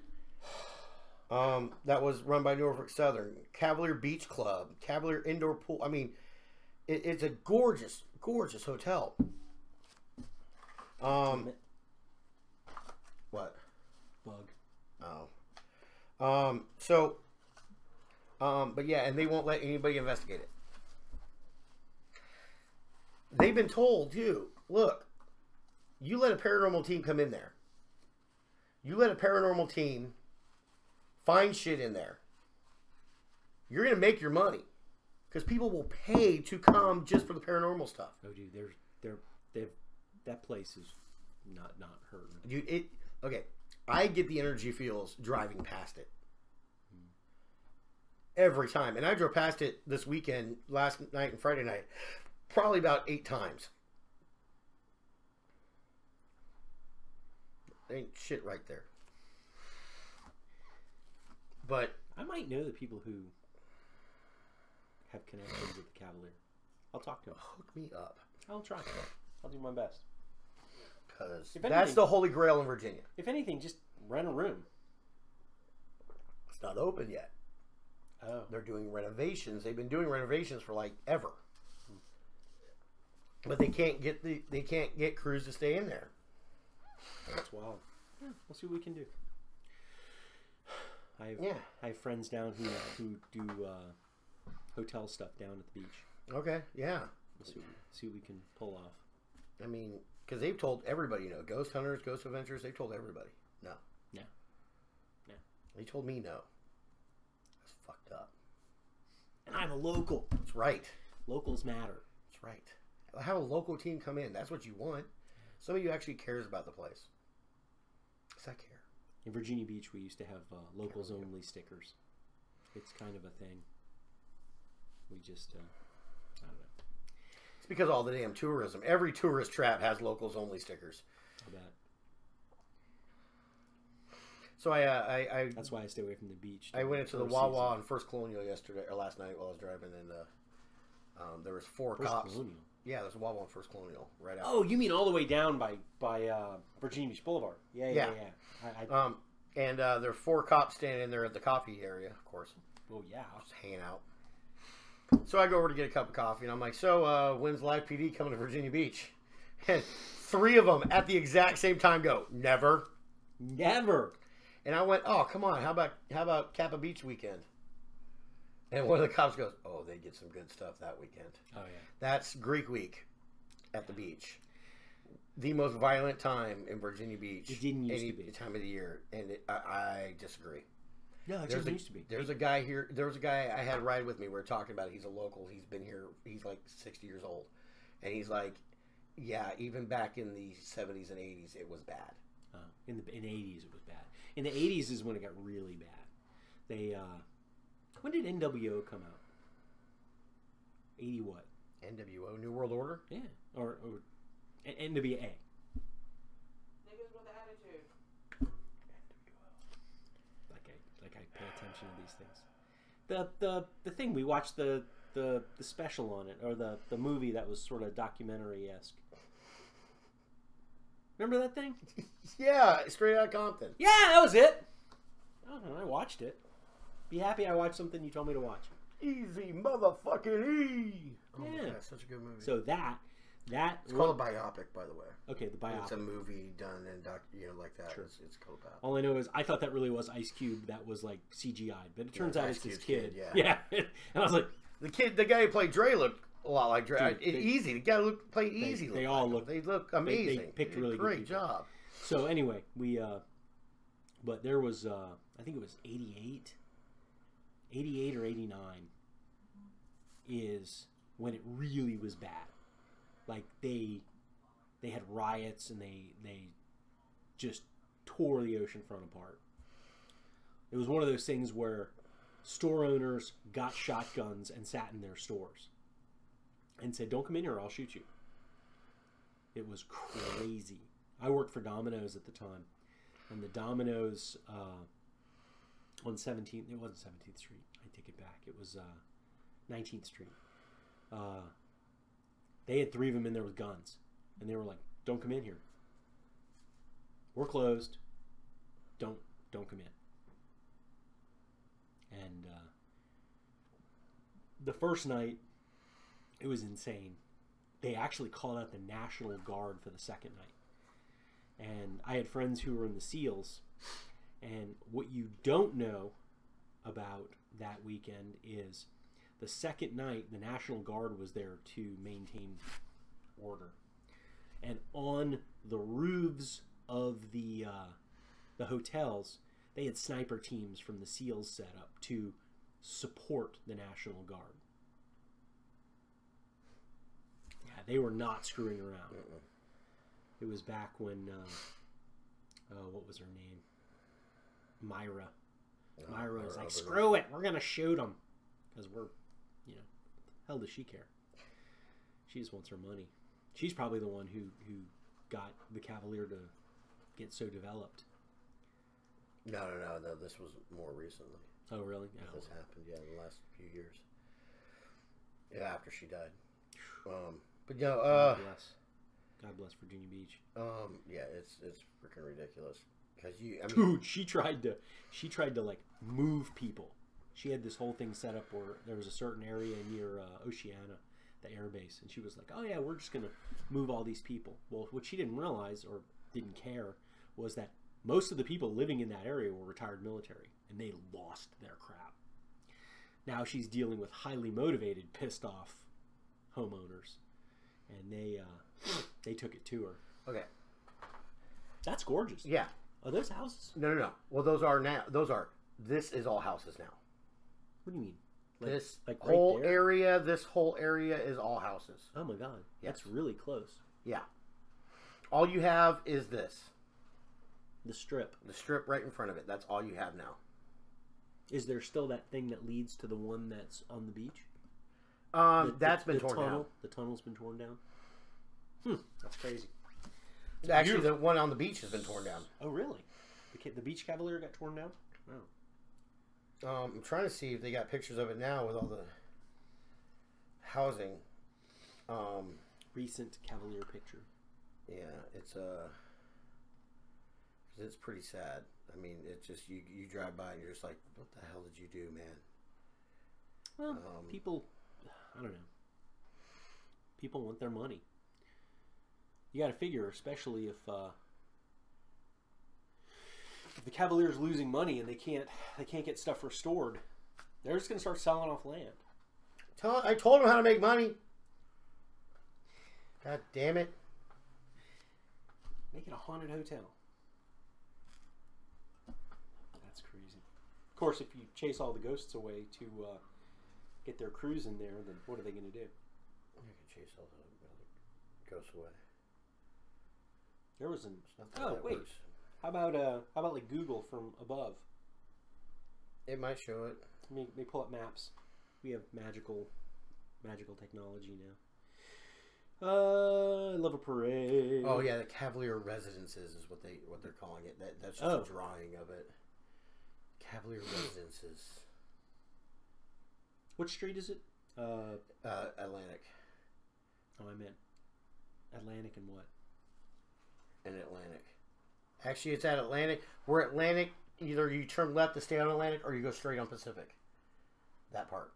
That was run by Norfolk Southern. Cavalier Beach Club. Cavalier Indoor Pool. I mean, it's a gorgeous, gorgeous hotel. What? Bug. Oh. But yeah, and they won't let anybody investigate it. They've been told, too, look, you let a paranormal team come in there, You let a paranormal team find shit in there. You're going to make your money. Because people will pay to come just for the paranormal stuff. Oh, dude, that place is not hurting. Dude, okay. I get the energy feels driving past it. Every time. And I drove past it this weekend, last night and Friday night, probably about 8 times. Ain't shit right there. But I might know the people who have connections with the Cavalier. I'll talk to them. Hook me up. I'll try. I'll do my best. Because that's the Holy Grail in Virginia. If anything, just rent a room. It's not open yet. Oh. They're doing renovations. They've been doing renovations for like ever. But they can't get crews to stay in there. That's wild. Yeah, we'll see what we can do. I have friends down who do hotel stuff down at the beach. Okay, yeah. We'll see what we can pull off. I mean, because they've told everybody, Ghost Hunters, Ghost Adventures, they've told everybody. No. No. No. They told me no. That's fucked up. And I'm a local. That's right. Locals matter. That's right. Have a local team come in. That's what you want. Somebody who actually cares about the place. Because I care. In Virginia Beach, we used to have locals only stickers. It's kind of a thing. We just, I don't know. It's because of all the damn tourism. Every tourist trap has locals only stickers. I bet. So I that's why I stay away from the beach. I went into the Wawa on First Colonial last night while I was driving, and there was 4 First cops. Colonial. Yeah, there's a Wawa on First Colonial right out. Oh, you mean all the way down by Virginia Beach Boulevard? Yeah. And there are 4 cops standing there at the coffee area, of course. Oh yeah, just hanging out. So I go over to get a cup of coffee, and I'm like, "So, when's Live PD coming to Virginia Beach?" And 3 of them at the exact same time go, "Never, never." And I went, "Oh, come on! How about Kappa Beach weekend?" And one of the cops goes, "Oh, they get some good stuff that weekend." Oh yeah, that's Greek Week at the beach. The most violent time in Virginia Beach. It didn't used to be. Time of the year, and I disagree. No, it didn't used to be. There's a guy here. There was a guy I had ride with me. We were talking about it. He's a local. He's been here. He's like 60 years old, and he's like, "Yeah, even back in the 70s and 80s, it was bad." In the 80s, it was bad. In the 80s is when it got really bad. They when did NWO come out? 80 what? NWO, New World Order? Yeah, or NWA. Niggas with attitude. Like I pay attention to these things. The thing we watched the special on it, or the movie that was sort of documentary-esque. Remember that thing? Yeah, Straight Outta Compton. Yeah, that was it. I don't know, I watched it. Be happy I watched something you told me to watch. Easy motherfucking E. Oh yeah, my God, such a good movie. So that it's called a biopic, by the way. Okay, the biopic. It's a movie done and like that. Sure. It's called a biopic. All I know is I thought that really was Ice Cube. That was like CGI'd, but it turns out it's his kid. Yeah. And I was like, the guy who played Dre looked a lot like Dre. Easy. The guy played Easy. They all look. They look amazing. They picked really great job. So anyway, but there was I think it was 88 or 89 is when it really was bad. Like they had riots and they just tore the oceanfront apart. It was one of those things where store owners got shotguns and sat in their stores and said, "Don't come in here or I'll shoot you." It was crazy. I worked for Domino's at the time, and the Domino's on 17th, it wasn't 17th Street. I take it back. It was 19th Street. They had 3 of them in there with guns, and they were like, "Don't come in here. We're closed. Don't come in." And the first night, it was insane. They actually called out the National Guard for the second night. And I had friends who were in the SEALs, and what you don't know about that weekend is the second night the National Guard was there to maintain order. And on the roofs of the the hotels, they had sniper teams from the SEALs set up to support the National Guard. Yeah, they were not screwing around. It was back when, what was her name? Myra. Myra was like, screw it, we're going to shoot them. Because we're, hell does she care? She just wants her money. She's probably the one who got the Cavalier to get so developed. No. This was more recently. Oh, really? Yeah. This happened, in the last few years. Yeah, after she died. But God bless Virginia Beach. Yeah, it's freaking ridiculous. Because dude, she tried to like move people. She had this whole thing set up where there was a certain area near Oceana, the air base, and she was like, "Oh yeah, we're just gonna move all these people." Well, what she didn't realize or didn't care was that most of the people living in that area were retired military, and they lost their crap. Now she's dealing with highly motivated, pissed off homeowners, and they took it to her. Okay, that's gorgeous. Yeah. Are those houses? No. Well, those are now. This is all houses now. What do you mean? This right whole there? area, this whole area is all houses. Oh my God, Yes. that's really close. Yeah. All you have is this. The strip. The strip right in front of it. That's all you have now. Is there still that thing that leads to the one that's on the beach? That's been torn down. The tunnel's been torn down. That's crazy. Actually, the one on the beach has been torn down. Oh, really? The Beach Cavalier got torn down? Oh. I'm trying to see if they got pictures of it now with all the housing. Recent Cavalier picture. Yeah, it's pretty sad. I mean, it's just you drive by and you're just like, what the hell did you do, man? Well, people, I don't know. People want their money. You got to figure, especially if the Cavaliers losing money and they can't get stuff restored, they're just going to start selling off land. I told them how to make money. God damn it! Make it a haunted hotel. That's crazy. Of course, if you chase all the ghosts away to get their crews in there, then what are they going to do? You can chase all the ghosts away. There was an. Oh wait. Works. How about like Google from above? It might show it. They pull up maps. We have magical technology now. I love a parade. Oh yeah, the Cavalier Residences is what they're calling it. That's just a drawing of it. Cavalier Residences. What street is it? Atlantic. Oh, I meant Atlantic and what? And Atlantic. Actually, it's at Atlantic. We're Atlantic. Either you turn left to stay on Atlantic, or you go straight on Pacific. That part.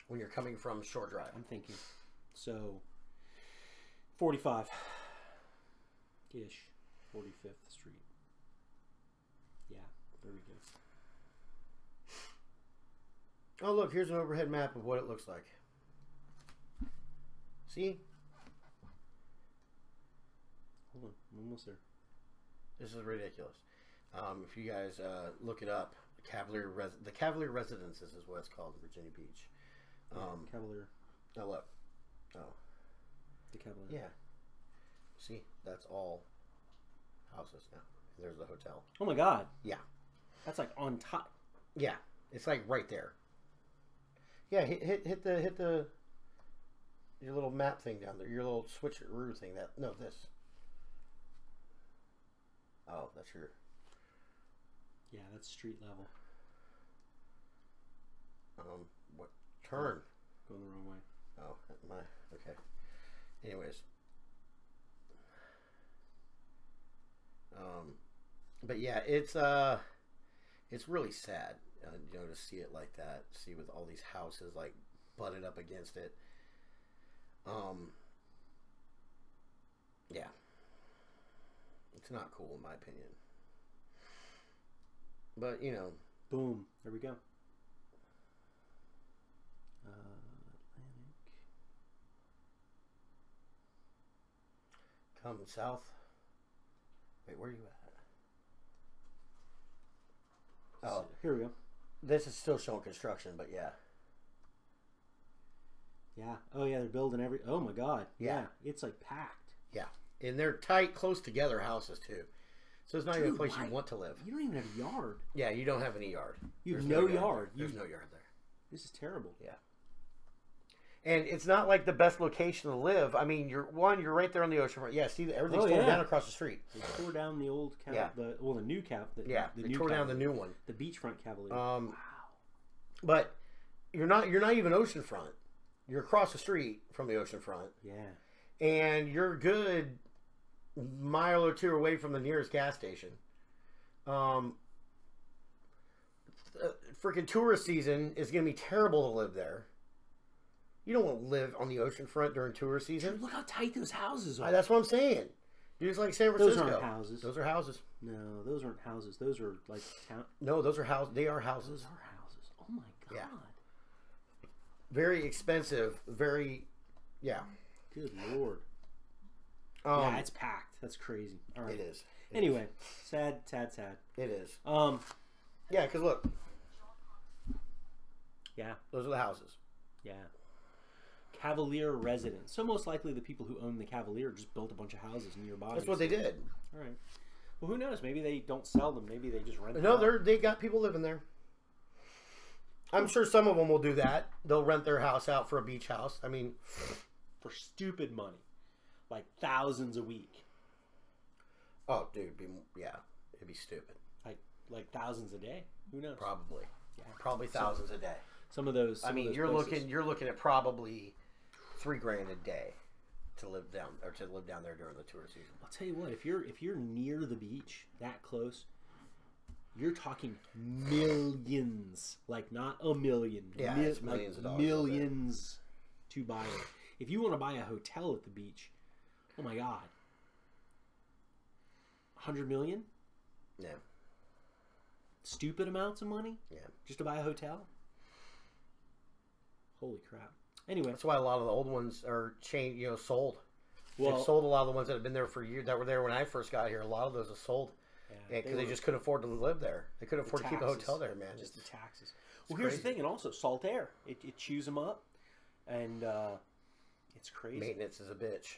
When you're coming from Shore Drive. I'm thinking. So, 45-ish. 45th Street. Yeah, there we go. Oh, look. Here's an overhead map of what it looks like. See? Hold on. I'm almost there. This is ridiculous. If you guys look it up, the Cavalier Residences is what it's called in Virginia Beach. Cavalier. Oh, look. Oh. The Cavalier. Yeah. See? That's all houses now. And there's the hotel. Oh my God. Yeah. That's like on top. Yeah. It's like right there. Yeah, hit the your little map thing down there. Your little switcheroo thing. This. Oh, that's your... Yeah, that's street level. What? Turn. Going the wrong way. Oh, okay. Anyways. But yeah, it's really sad, to see it like that. See with all these houses like butted up against it. Yeah. It's not cool in my opinion. But, Boom. There we go. Atlantic. Come south. Wait, where are you at? Oh, here we go. This is still showing construction, but yeah. Yeah. Oh, yeah, they're building oh, my God. Yeah. It's like packed. Yeah. And they're tight, close together houses, too. So it's not even a place you want to live. You don't even have a yard. Yeah, you don't have any yard. You have no yard. There's no yard there. This is terrible. Yeah. And it's not like the best location to live. I mean, you're right there on the ocean front. Yeah, see, everything's torn down across the street. They tore down the old the new They tore down the new one. The beachfront Cavalier. Wow. But you're not even oceanfront. You're across the street from the oceanfront. Yeah. And you're good mile or two away from the nearest gas station. Freaking tourist season is going to be terrible to live there. You don't want to live on the oceanfront during tourist season. Dude, look how tight those houses are. That's what I'm saying. You're just like San Francisco. Those aren't houses. Those are houses. No, those aren't houses. Those are like town. No, those are houses. They are houses. Those are houses. Oh my God. Yeah. Very expensive. Very, yeah. Good Lord. Yeah, it's packed. That's crazy. All right. It is. Anyway, sad. It is. Yeah, because look. Yeah. Those are the houses. Yeah. Cavalier residents. So most likely the people who own the Cavalier just built a bunch of houses nearby. That's what they did. All right. Well, who knows? Maybe they don't sell them. Maybe they just rent them. No, they got people living there. I'm sure some of them will do that. They'll rent their house out for a beach house. I mean, for stupid money, like thousands a week. Oh, dude, it'd be stupid. Like thousands a day. Who knows? Probably. Yeah. Probably thousands a day. Some of those. You're looking at probably $3,000 a day to live down there during the tourist season. I'll tell you what, if you're near the beach, that close, you're talking millions. Like not a million. Yeah, it's millions of dollars. Millions to buy it. If you want to buy a hotel at the beach, oh my God. 100 million? Yeah. Stupid amounts of money? Yeah. Just to buy a hotel? Holy crap. Anyway. That's why a lot of the old ones are sold. Well, they've sold a lot of the ones that have been there for years, that were there when I first got here. A lot of those are sold. Yeah, because they just couldn't afford to live there. They couldn't afford to keep a hotel there, man. Just the taxes. Well, here's the thing, and also salt air. It chews them up, and it's crazy. Maintenance is a bitch.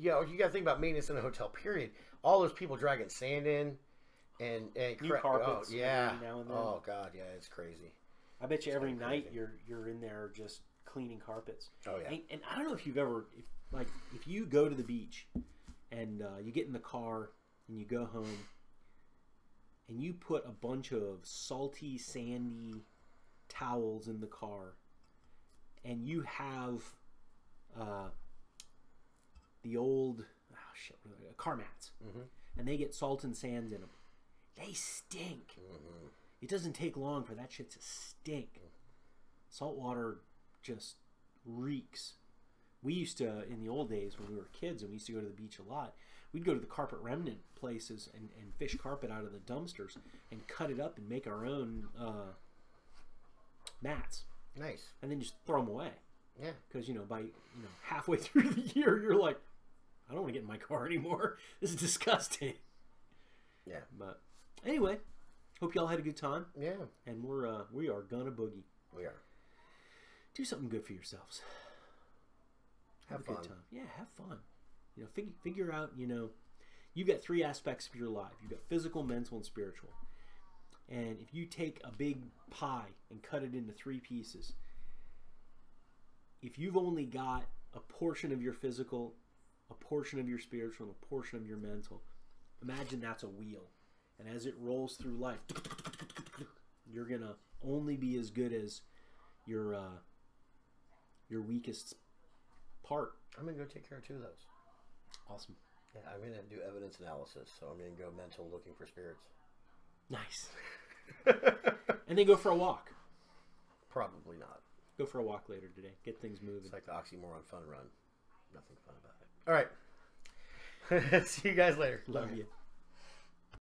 Yeah, you got to think about maintenance in a hotel, period. All those people dragging sand in and new carpets. Oh, yeah. Now and then. Oh, God, yeah, it's crazy. I bet you every night you're in there just cleaning carpets. Oh, yeah. And I don't know if you've ever, if you go to the beach and you get in the car and you go home and you put a bunch of salty, sandy towels in the car and you have the old car mats, and they get salt and sand in them. They stink. It doesn't take long for that shit to stink. Salt water just reeks. We used to, in the old days when we were kids and we used to go to the beach a lot, we'd go to the carpet remnant places and fish carpet out of the dumpsters and cut it up and make our own mats. Nice. And then just throw them away. Yeah. Because, by halfway through the year, you're like, I don't want to get in my car anymore. This is disgusting. Yeah. But anyway, hope y'all had a good time. Yeah. And we are gonna boogie. We are. Do something good for yourselves. Have a fun. good time. Yeah, have fun. Figure out, you've got 3 aspects of your life. You've got physical, mental, and spiritual. And if you take a big pie and cut it into 3 pieces, if you've only got a portion of your physical, a portion of your spiritual, and a portion of your mental, imagine that's a wheel. And as it rolls through life, you're going to only be as good as your weakest part. I'm going to go take care of 2 of those. Awesome. Yeah, I'm going to do evidence analysis, so I'm going to go mental looking for spirits. Nice. And then go for a walk. Probably not. Go for a walk later today. Get things moving. It's like the oxymoron fun run. Nothing fun about it. All right. See you guys later. Love you.